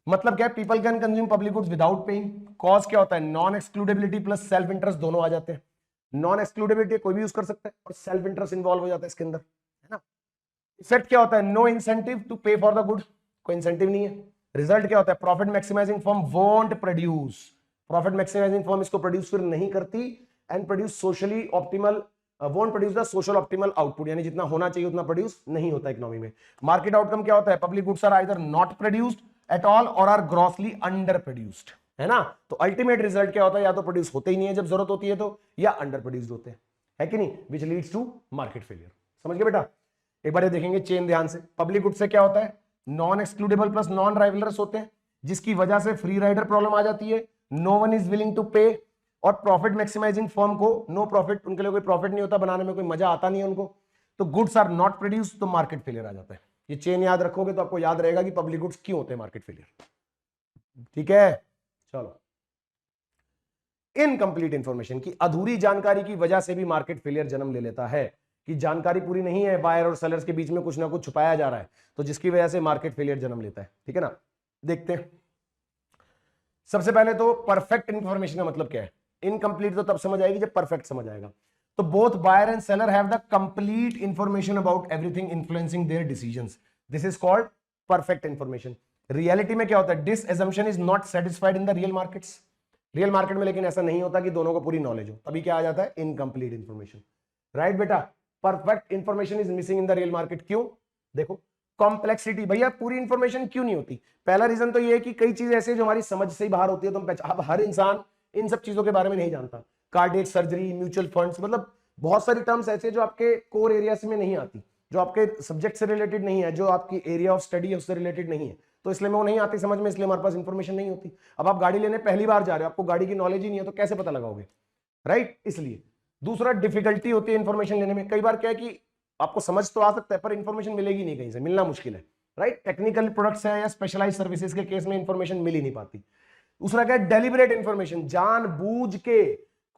मतलब क्या है, people can consume public goods without paying, cause क्या होता है, non excludability plus self interest दोनों आ जाते हैं। नॉन एक्सक्लूडेबिलिटी कोई भी यूज कर सकता है और सेल्फ इंटरेस्ट इन्वॉल्व हो जाता है इसके अंदर, है ना। इफेक्ट क्या होता है, no incentive to pay for the good, कोई इंसेंटिव नहीं है। रिजल्ट क्या होता है, profit maximising firm won't produce, profit maximising firm इसको प्रोड्यूस फिर नहीं करती, and produce socially optimal, won't produce the social optimal output, यानी जितना होना चाहिए उतना प्रोड्यूस नहीं होता इकोनॉमी में। मार्केट आउटकम क्या होता है, public goods are either not produced at all और आर ग्रॉसली अंडर प्रोड्यूस्ड, है ना। तो अल्टीमेट रिजल्ट क्या होता है, या तो प्रोड्यूस होते ही नहीं है जब जरूरत होती है तो, या अंडर प्रोड्यूस्ड होते हैं, है कि नहीं, which leads to market failure. समझ गए बेटा। एक बार ये देखेंगे चेन ध्यान से। पब्लिक गुड से क्या होता है, non excludable plus non rivalries होते हैं, जिसकी वजह से फ्री राइडर प्रॉब्लम आ जाती है, no one is willing to pay, और प्रॉफिट मैक्सिमाइजिंग फर्म को नो प्रॉफिट, उनके लिए कोई प्रॉफिट नहीं होता, बनाने में कोई मजा आता नहीं है उनको, तो गुड्स आर नॉट प्रोड्यूस, तो मार्केट फेलियर आ जाता है। ये चेन याद रखोगे तो आपको याद रहेगा कि पब्लिक गुड्स क्यों होते हैं मार्केट फेलियर। ठीक है, चलो। इनकंप्लीट इंफॉर्मेशन की अधूरी जानकारी की वजह से भी मार्केट फेलियर जन्म ले लेता है, कि जानकारी पूरी नहीं है, बायर और सेलर्स के बीच में कुछ ना कुछ छुपाया जा रहा है, तो जिसकी वजह से मार्केट फेलियर जन्म लेता है। ठीक है ना, देखते हैं। सबसे पहले तो परफेक्ट इंफॉर्मेशन का मतलब क्या है। इनकंप्लीट तो तब समझ आएगी जब परफेक्ट समझ आएगा। तो both buyer and seller have the complete information about everything influencing their decisions, this is called perfect information. Reality में क्या होता है, this assumption is not satisfied in the real markets, real market में लेकिन ऐसा नहीं होता कि दोनों को पूरी नॉलेज हो, तभी क्या आ जाता है, इनकंप्लीट इंफॉर्मेशन। राइट बेटा, perfect information is missing in the real market. क्यों, देखो कॉम्प्लेक्सिटी, भैया पूरी इंफॉर्मेशन क्यों नहीं होती। पहला रीजन तो ये है कि कई चीजें ऐसी जो हमारी समझ से ही बाहर होती है, तो अब हर इंसान इन सब चीजों के बारे में नहीं जानता। कार्डियक सर्जरी, म्यूचुअल फंड्स, मतलब बहुत सारी टर्म्स ऐसे जो आपके कोर एरियाज में नहीं आती, जो आपके सब्जेक्ट से रिलेटेड नहीं है, जो आपकी एरिया ऑफ स्टडी है उससे रिलेटेड नहीं है, तो इसलिए वो नहीं आती समझ में, इसलिए हमारे पास इंफॉर्मेशन नहीं होती। अब आप गाड़ी लेने पहली बार जा रहे हो, आपको गाड़ी की नॉलेज ही नहीं है, तो कैसे पता लगाओगे, राइट। इसलिए दूसरा डिफिकल्टी होती है इंफॉर्मेशन लेने में। कई बार क्या है कि आपको समझ तो आ सकता है पर इंफॉर्मेशन मिलेगी नहीं, कहीं से मिलना मुश्किल है, राइट। टेक्निकल प्रोडक्ट्स है या स्पेशलाइज सर्विसेज के केस में इंफॉर्मेशन मिल ही नहीं पाती। दूसरा क्या है, डेलिबरेट इंफॉर्मेशन, जानबूझ के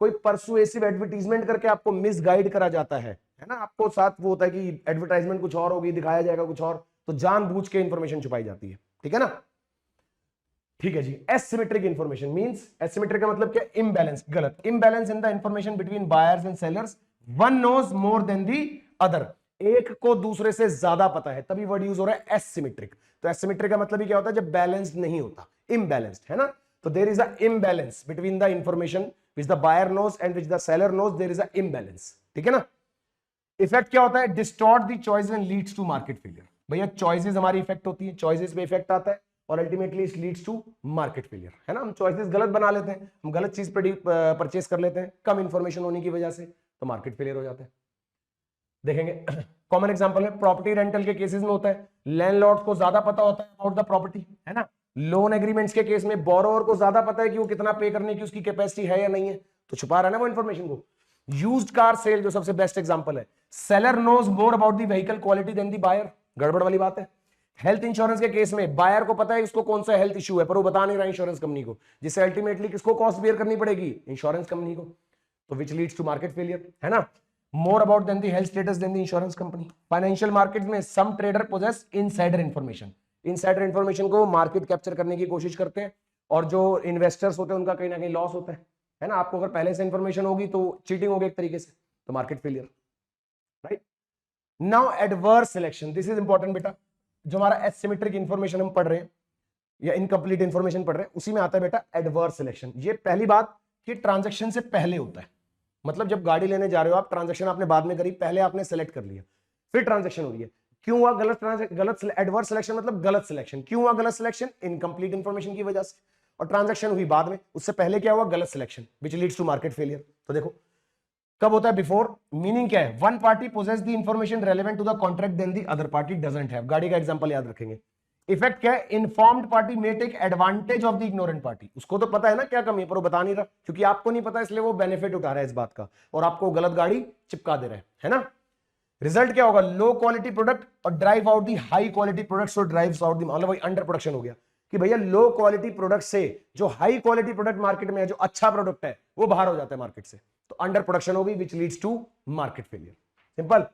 कोई परसुएसिव एडवर्टीजमेंट करके आपको मिसगाइड करा जाता है ना। आपको साथ वो होता है कि एडवर्टाइजमेंट कुछ और होगी, दिखाया जाएगा कुछ और, तो जानबूझ के इंफॉर्मेशन छुपाई जाती है। ठीक है ना, ठीक है जी। एसिमेट्रिक इंफॉर्मेशन मींस, एसिमेट्रिक का मतलब क्या, इम्बैलेंस, गलत, imbalance in the information between buyers and sellers, one knows more than the other, एक को दूसरे से ज्यादा पता है, तभी वर्ड यूज हो रहा है एसिमेट्रिक। तो एसिमेट्रिक का मतलब ही क्या होता है, जब बैलेंस्ड नहीं होता, इम्बैलेंस्ड, है ना। तो there is a imbalance between the information which the buyer knows and which the seller knows, there is a imbalance। ठीक है ना। इफेक्ट क्या होता है, distort the choice and leads to market failure. भैया चॉइसेस हमारी इफेक्ट होती है, चॉइसेस पे इफेक्ट आता है और ultimately it leads to market failure, है ना। हम चॉइसेस गलत बना लेते हैं, हम गलत चीज परचेस कर लेते हैं कम इंफॉर्मेशन होने की वजह से, तो मार्केट फेलियर हो जाता है। देखेंगे कॉमन एग्जांपल है, प्रॉपर्टी रेंटल के केसेस में होता है, लैंडलॉर्ड को ज्यादा पता होता है अबाउट द प्रॉपर्टी, है ना। लोन एग्रीमेंट्स के केस में बोरोवर को ज्यादा पता है कि वो कितना पे करने की उसकी कैपेसिटी है या नहीं है, तो छुपा रहा है ना वो इंफॉर्मेशन को। यूज्ड कार सेल जो सबसे बेस्ट एग्जांपल है, seller knows more about the vehicle quality than the buyer, गड़बड़ वाली बात है। हेल्थ इंश्योरेंस के केस में बायर को पता है उसको कौन सा हेल्थ इश्यू है, पर वो बता नहीं रहा इंश्योरेंस कंपनी को, जिससे अल्टीमेटली किसको कॉस्ट बेयर करनी पड़ेगी, इंश्योरेंस कंपनी को, तो which leads to market failure, है ना। More about then the health status then the insurance company. Financial market में some trader possesses insider information, insider information को मार्केट कैप्चर करने की कोशिश करते हैं, और जो इन्वेस्टर्स होते हैं उनका कहीं ना कहीं लॉस होता है ना। आपको अगर पहले से इंफॉर्मेशन होगी तो चीटिंग होगी एक तरीके से, तो market failure, right. Now adverse selection, this is important बेटा। जो हमारा एसिमेट्रिक इंफॉर्मेशन हम पढ़ रहे हैं या इनकम्प्लीट इंफॉर्मेशन पढ़ रहे हैं, उसी में आता है बेटा एडवर्स सिलेक्शन। ये पहली बात कि ट्रांजैक्शन से पहले होता है, मतलब जब गाड़ी लेने जा रहे हो आप, ट्रांजैक्शन आपने बाद में करी, पहले आपने सेलेक्ट कर लिया, फिर ट्रांजैक्शन हो रही है। क्यों हुआ गलत एडवर्स सिलेक्शन, मतलब गलत सिलेक्शन। क्यों हुआ गलत सिलेक्शन, इनकम्प्लीट इंफॉर्मेशन की वजह से, और ट्रांजैक्शन हुई बाद में, उससे पहले क्या हुआ, गलत selection, which leads to market failure. तो देखो कब होता है, बिफोर, मीनिंग क्या है, one party possesses the information relevant to the contract than the other party doesn't have. गाड़ी का एग्जांपल याद रखेंगे। इफेक्ट क्या है, informed party may take advantage of the ignorant party, उसको तो पता है ना क्या कमी है, पर वो बता नहीं रहा, क्योंकि आपको नहीं पता इसलिए वो बेनिफिट उठा रहा है इस बात का, और आपको गलत गाड़ी चिपका दे रहा है ना। रिजल्ट क्या होगा, लो क्वालिटी प्रोडक्ट और drive out the high quality products, और ड्राइव्स आउट दी, मतलब वही अंडर प्रोडक्शन हो गया कि भैया लो क्वालिटी प्रोडक्ट से जो हाई क्वालिटी प्रोडक्ट मार्केट में है, जो अच्छा प्रोडक्ट है, वो बाहर हो जाता है मार्केट से, तो अंडर प्रोडक्शन होगी which leads to market failure. Simple.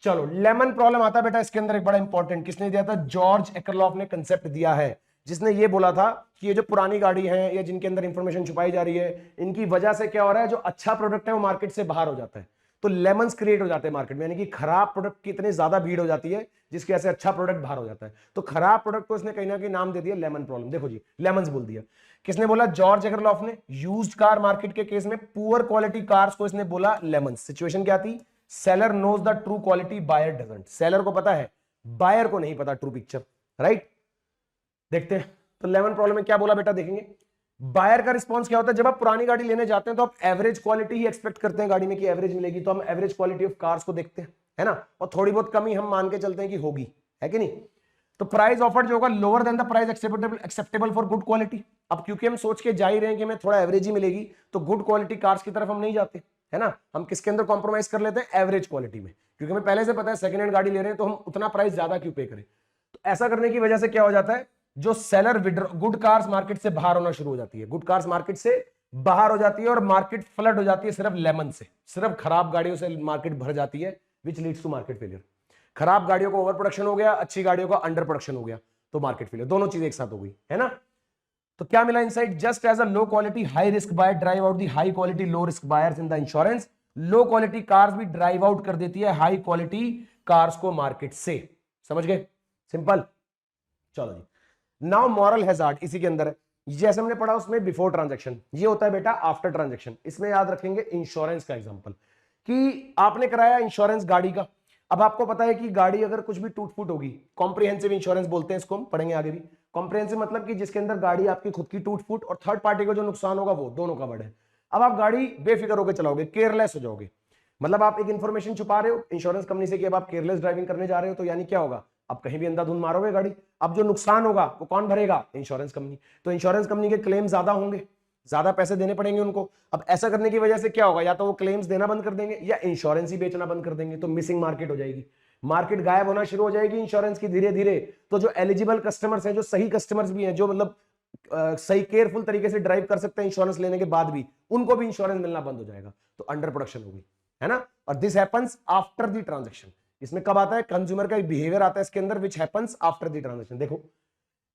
चलो लेमन प्रॉब्लम आता है बेटा इसके अंदर, एक बड़ा इंपॉर्टेंट, किसने दिया था, जॉर्ज एकरलॉफ ने कंसेप्ट दिया है, जिसने ये बोला था कि ये जो पुरानी गाड़ी है या जिनके अंदर इंफॉर्मेशन छुपाई जा रही है, इनकी वजह से क्या हो रहा है, जो अच्छा प्रोडक्ट है वो मार्केट से बाहर हो जाता है, तो लेमन्स क्रिएट हो जाते हैं मार्केट में, यानी कि खराब प्रोडक्ट की इतनी ज्यादा भीड़ हो जाती है जिसकी वजह से अच्छा प्रोडक्ट बाहर हो जाता है, तो खराब प्रोडक्ट को इसने कहीं ना कहीं नाम दे दिया लेमन प्रॉब्लम। देखो जी, लेमन्स बोल दिया, किसने बोला, जॉर्ज एकरलॉफ ने। यूज्ड कार मार्केट के केस में पुअर क्वालिटी कार्स को इसने बोला लेमन्स। सिचुएशन क्या थी, seller knows the true quality, buyer doesn't, seller को पता है, बायर को नहीं पता ट्रू पिक्चर, राइट। देखते हैं तो लेमन प्रॉब्लम में क्या बोला बेटा, देखेंगे। बायर का रिस्पांस क्या होता है, जब आप पुरानी गाड़ी लेने जाते हैं तो आप एवरेज क्वालिटी ही एक्सपेक्ट करते हैं गाड़ी में कि एवरेज मिलेगी, तो हम एवरेज क्वालिटी ऑफ कार्स को देखते हैं, है ना, और थोड़ी बहुत कमी हम मान के चलते हैं कि होगी, है कि नहीं। तो प्राइस ऑफर्ड जो होगा lower than the price acceptable for good quality. अब क्योंकि हम सोच के जा ही रहे हैं कि हमें थोड़ा एवरेज ही मिलेगी, तो गुड क्वालिटी कार्स की तरफ हम नहीं जाते, है ना, हम किसके अंदर कॉम्प्रोमाइज कर लेते हैं, एवरेज क्वालिटी में, क्योंकि हमें पहले से पता है सेकंड हैंड गाड़ी ले रहे हैं तो हम उतना प्राइस ज्यादा क्यों पे करें। तो ऐसा करने की वजह से क्या हो जाता है, जो सेलर गुड कार्स मार्केट से बाहर होना शुरू हो जाती है, गुड कार्स मार्केट से बाहर हो जाती है और मार्केट फ्लड हो जाती है सिर्फ लेमन से, सिर्फ खराब गाड़ियों से मार्केट भर जाती है, which leads to market failure. खराब गाड़ियों को ओवर प्रोडक्शन हो गया, अच्छी गाड़ियों का अंडर प्रोडक्शन हो गया, तो मार्केट फेलियर, दोनों चीजें एक साथ हो गई, है ना। तो क्या मिला insight, just as a low quality high risk buyer drive out the high quality low risk buyers in the insurance, low quality cars भी ड्राइव आउट कर देती है हाई क्वालिटी कार्स को मार्केट से। समझ गए, सिंपल। चलो जी, नाउ मॉरल हैजार्ड इसी के अंदर है, जैसे हमने पढ़ा उसमें बिफोर ट्रांजैक्शन, ये होता है बेटा आफ्टर ट्रांजैक्शन। इसमें याद रखेंगे इंश्योरेंस का एग्जांपल, कि आपने कराया इंश्योरेंस गाड़ी का, अब आपको पता है कि गाड़ी अगर कुछ भी टूट फूट होगी, कॉम्प्रिहेंसिव इंश्योरेंस बोलते हैं इसको, हम पढ़ेंगे आगे भी। कॉम्प्रिहेंसिव मतलब कि जिसके अंदर गाड़ी आपकी खुद की टूट फूट और थर्ड पार्टी को जो नुकसान होगा वो दोनों कवर्ड है। अब आप गाड़ी बेफिक्र होकर चलाओगे, केयरलेस हो जाओगे, मतलब आप एक इंफॉर्मेशन छुपा रहे हो इंश्योरेंस कंपनी से कि अब आप केयरलेस ड्राइविंग करने जा रहे हो, तो यानी क्या होगा, अब कहीं भी अंधाधुंध मारोगे गाड़ी, अब जो नुकसान होगा वो कौन भरेगा, इंश्योरेंस कंपनी। तो इंश्योरेंस कंपनी के क्लेम ज्यादा होंगे, ज्यादा पैसे देने पड़ेंगे उनको। अब ऐसा करने की वजह से क्या होगा, या तो वो क्लेम्स देना बंद कर देंगे या इंश्योरेंस ही बेचना बंद कर देंगे, तो मिसिंग मार्केट हो जाएगी, मार्केट गायब होना शुरू हो जाएगी इंश्योरेंस की धीरे धीरे। तो जो एलिजिबल कस्टमर्स हैं, जो सही कस्टमर्स भी हैं, जो मतलब सही केयरफुल तरीके से ड्राइव कर सकते हैं इंश्योरेंस लेने के बाद भी, उनको भी इंश्योरेंस मिलना बंद हो जाएगा, तो अंडर प्रोडक्शन होगी, है ना। और this happens after the transaction, इसमें कब आता है, कंज्यूमर का एक बिहेवियर आता है इसके अंदर, which happens after the transaction. देखो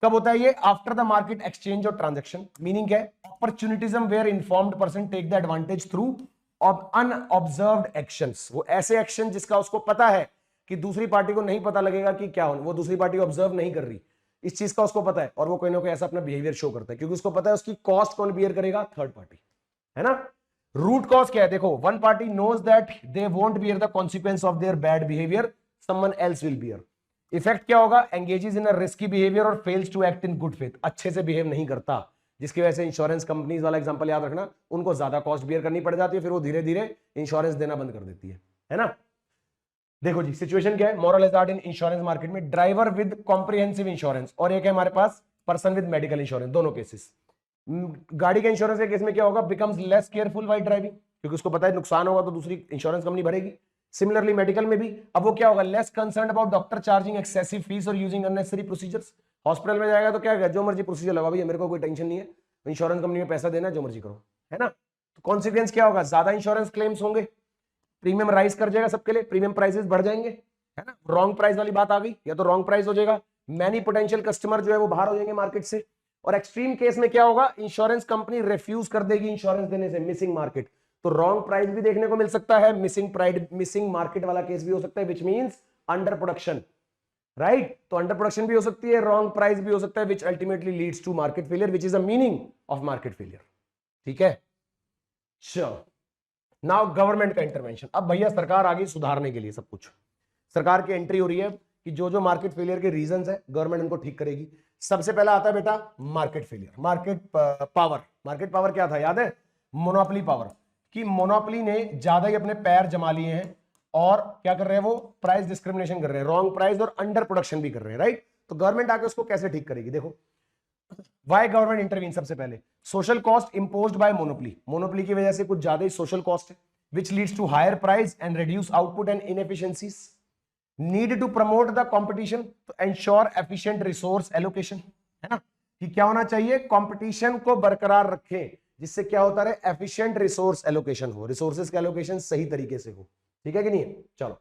कब होता है ये, आफ्टर द मार्केट एक्सचेंज और ट्रांजैक्शन। मीनिंग क्या है, opportunism where informed person take the advantage through of unobserved actions, वो ऐसे एक्शन जिसका उसको पता है कि दूसरी पार्टी को नहीं पता लगेगा कि क्या हो, वो दूसरी पार्टी को ऑब्जर्व नहीं कर रही, इस चीज का उसको पता है, और वो कोई ना कोई ऐसा अपना बिहेवियर शो करता है, क्योंकि उसको पता है उसकी कॉस्ट कौन बियर करेगा, थर्ड पार्टी, है ना। रूट कॉज क्या है, देखो one party knows that they won't bear the consequence of their bad behaviour, someone else will bear. Effect क्या होगा, engages in a risky behaviour और fails to act in good faith, अच्छे से behave नहीं करता, जिसकी वजह से इंश्योरेंस कंपनीज वाला एग्जांपल याद रखना, उनको ज्यादा कॉस्ट बियर करनी पड़ जाती है, फिर वो धीरे धीरे इंश्योरेंस देना बंद कर देती है ना। देखो जी सिचुएशन क्या है, moral hazard in insurance market में, ड्राइवर विद कॉम्प्रिहेंसिव इंश्योरेंस और एक है हमारे पास पर्सन विद मेडिकल इंश्योरेंस, दोनों केसेस। गाड़ी के इंश्योरेंस के केस में क्या होगा, becomes less careful while driving, क्योंकि उसको पता है नुकसान होगा तो दूसरी इंश्योरेंस कंपनी भरेगी। सिमिलरली मेडिकल में भी, अब वो क्या होगा, less concern about doctor charging excessive fees और यूजिंग अननेसेसरी प्रोसीजर्स। हॉस्पिटल में जाएगा तो क्या है, जो मर्जी प्रोसीजर लगा भैया, मेरे को कोई टेंशन नहीं है, इंश्योरेंस कंपनी में पैसा देना, जो मर्जी करो, है ना। तो कॉन्सिक्वेंस क्या होगा, ज्यादा इंश्योरेंस क्लेम्स होंगे, प्रीमियम राइज कर जाएगा सबके लिए, प्रीमियम प्राइसेस बढ़ जाएंगे, है ना। रॉन्ग प्राइस वाली बात आ गई, या तो रॉन्ग प्राइस हो जाएगा, मैनी पोटेंशियल कस्टमर जो है वो बाहर हो जाएंगे मार्केट से, और एक्सट्रीम केस में क्या होगा, इंश्योरेंस कंपनी रिफ्यूज कर देगी इंश्योरेंस देने से, मिसिंग मार्केट। तो रॉन्ग प्राइस भी देखने को मिल सकता है, मिसिंग मार्केट वाला केस भी हो सकता है, which means under production, right. तो अंडर प्रोडक्शन भी हो सकती है, रॉन्ग प्राइस भी हो सकता है, which ultimately leads to market failure, which is a meaning of market failure. ठीक है, चलो नाउ गवर्नमेंट का इंटरवेंशन। अब भैया सरकार आ गई सुधारने के लिए, सब कुछ सरकार की एंट्री हो रही है कि जो जो मार्केट फेलियर के रीजंस है गवर्नमेंट उनको ठीक करेगी। सबसे पहला आता है बेटा market failure, market power. Market power क्या था, याद है, मोनोपोली पावर, कि मोनोपोली ने ज्यादा ही अपने पैर जमा लिए हैं और क्या कर रहे हैं, वो प्राइस डिस्क्रिमिनेशन कर रहे हैं, रॉन्ग प्राइस और अंडर प्रोडक्शन भी कर रहे हैं, राइट। तो गवर्नमेंट आके उसको कैसे ठीक करेगी, देखो वाई गवर्नमेंट इंटरवीन। सबसे पहले social cost imposed by monopoly, monopoly की वजह से कुछ ज्यादा ही सोशल कॉस्ट है, which leads to higher price and reduce output and inefficiencies. Need to promote the competition to ensure efficient resource allocation, है ना, कि क्या होना चाहिए, कंपटीशन को बरकरार रखें, जिससे क्या होता रहे, एफिशिएंट रिसोर्स एलोकेशन हो, रिसोर्सेज का एलोकेशन सही तरीके से हो, ठीक है कि नहीं। चलो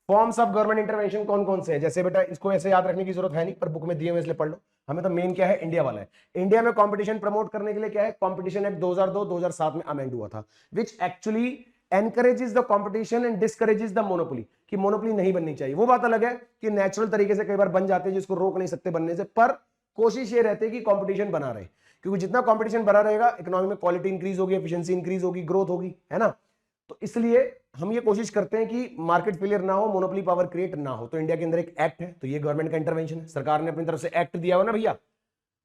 फॉर्म्स ऑफ गवर्नमेंट इंटरवेंशन कौन कौन से हैं, जैसे बेटा इसको ऐसे याद रखने की जरूरत है नहीं, पर बुक में दिए हुए इसलिए पढ़ लो, हमें तो मेन क्या है, इंडिया वाला है। इंडिया में कंपटीशन प्रमोट करने के लिए क्या है, कंपटीशन एक्ट 2002-2007 में अमेंड हुआ था, which actually encourages the competition and discourages the monopoly, कि मोनोपोली नहीं बननी चाहिए। वो बात अलग है कि नेचुरल तरीके से कई बार बन जाते हैं जिसको रोक नहीं सकते बनने से, पर कोशिश ये रहती है कि कंपटीशन बना रहे, क्योंकि जितना कंपटीशन बना रहेगा इकोनॉमी में क्वालिटी इंक्रीज होगी, एफिशिएंसी इंक्रीज होगी, ग्रोथ होगी, है ना। तो इसलिए हम ये कोशिश करते हैं कि मार्केट फेलियर ना हो, मोनोपोली पावर क्रिएट ना हो। तो इंडिया के अंदर एक एक्ट है, तो ये गवर्नमेंट का इंटरवेंशन है, सरकार ने अपनी तरफ से एक्ट दिया हुआ ना भैया।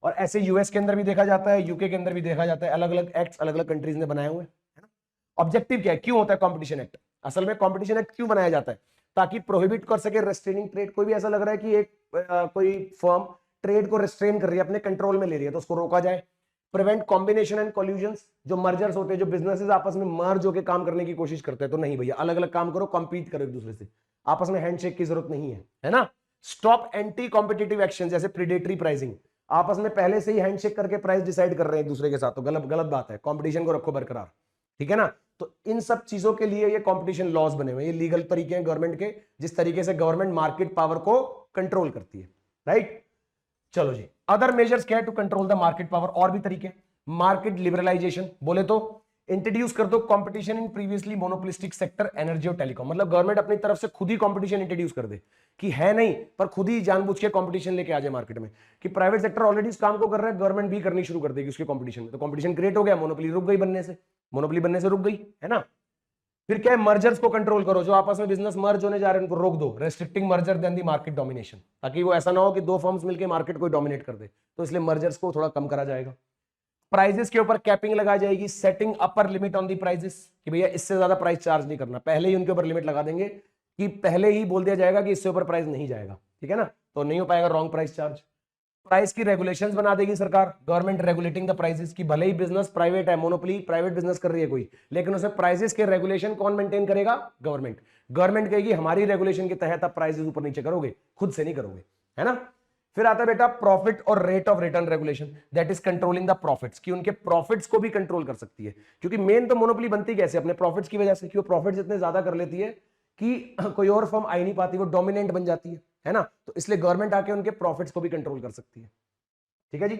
और ऐसे यूएस के अंदर भी देखा जाता है, यूके के अंदर भी देखा जाता है, अलग अलग एक्ट्स अलग अलग कंट्रीज ने बनाए हुए हैं, है ना। ऑब्जेक्टिव क्या है, क्यों होता है कॉम्पिटिशन एक्ट, असल में कॉम्पिटिशन एक्ट क्यों बनाया जाता है, ताकि प्रोहिबिट कर सके रेस्ट्रेनिंग ट्रेड। कोई भी ऐसा लग रहा है कि एक कोई फर्म ट्रेड को रेस्ट्रेन कर रही है, अपने कंट्रोल में ले रही है, तो उसको रोका जाए। प्रिवेंट कॉम्बिनेशन एंड कॉल्यूजन्स, जो मर्जर्स होते हैं, जो बिजनेसेस आपस में मर्ज होकर काम करने की कोशिश करते हैं, तो नहीं भैया, अलग अलग काम करो, कंपीट करो एक दूसरे से, आपस में हैंडशेक की जरूरत नहीं है ना। स्टॉप एंटी कॉम्पिटिटिव एक्शन, जैसे प्रीडेटरी प्राइसिंग, आपस में पहले से ही हैंडशेक करके प्राइस डिसाइड कर रहे हैं एक दूसरे के साथ, तो गलत गलत बात है, कंपटीशन को रखो बरकरार, ठीक है ना। तो इन सब चीजों के लिए ये कंपटीशन लॉज बने हुए हैं, ये लीगल तरीके हैं गवर्नमेंट के, जिस तरीके से गवर्नमेंट मार्केट पावर को कंट्रोल करती है, राइट। चलो जी, अदर मेजर्स क्या है to control the market power, और भी तरीके। मार्केट लिबरलाइजेशन, बोले तो इंट्रोड्यूस कर दो competition in previously monopolistic sector energy और टेलीकॉम, मतलब गवर्नमेंट अपनी तरफ से खुद ही कंपटीशन इंट्रोड्यूस कर दे, कि है नहीं पर खुद ही जानबूझ के कंपटीशन लेके आ जाए मार्केट में, कि प्राइवेट सेक्टर ऑलरेडी इस काम को कर रहा है, गवर्नमेंट भी करनी शुरू कर देगी उसके कंपटीशन में, तो कंपटीशन क्रिएट हो गया, मोनोपोली रुक गई बनने से, मोनोपोली बनने से रुक गई, है ना। फिर क्या है, मर्जर्स को कंट्रोल करो, जो आपस में बिजनेस मर्ज होने जा रहे हैं उनको रोक दो, restricting merger then the market domination, ताकि वो ऐसा ना हो कि दो फर्म्स मिलकर मार्केट को डोमिनेट कर दे, तो इसलिए मर्जर्स को थोड़ा कम करा जाएगा। प्राइजेस के ऊपर कैपिंग लगाई जाएगी, setting upper limit on the prices, कि भैया इससे ज्यादा प्राइस चार्ज नहीं करना, पहले ही उनके ऊपर लिमिट लगा देंगे, कि पहले ही बोल दिया जाएगा कि इससे ऊपर प्राइस नहीं जाएगा, ठीक है ना, तो नहीं हो पाएगा रॉन्ग प्राइस चार्ज। प्राइस की रेगुलेशंस बना देगी सरकार, गवर्नमेंट रेगुलेटिंग द प्राइसेस, की भले ही बिजनेस प्राइवेट है, मोनोपोली प्राइवेट बिजनेस कर रही है कोई, लेकिन उसे प्राइसेस के रेगुलेशन कौन मेंटेन करेगा, गवर्नमेंट। गवर्नमेंट कहेगी हमारी रेगुलेशन के तहत आप प्राइसेस ऊपर नीचे करोगे, खुद से नहीं करोगे, है ना। फिर आता है बेटा प्रॉफिट और rate of return regulation, that is controlling the profits, कि उनके प्रॉफिट्स को भी कंट्रोल कर सकती है, क्योंकि मेन तो मोनोपोली बनती कैसे, अपने प्रॉफिट्स की वजह से, कि वो प्रॉफिट्स इतने ज्यादा कर लेती है कि कोई और फर्म आई नहीं पाती, वो डोमिनेंट बन जाती है ना, तो इसलिए गवर्नमेंट आके उनके प्रॉफिट्स को भी कंट्रोल कर सकती है, ठीक है जी।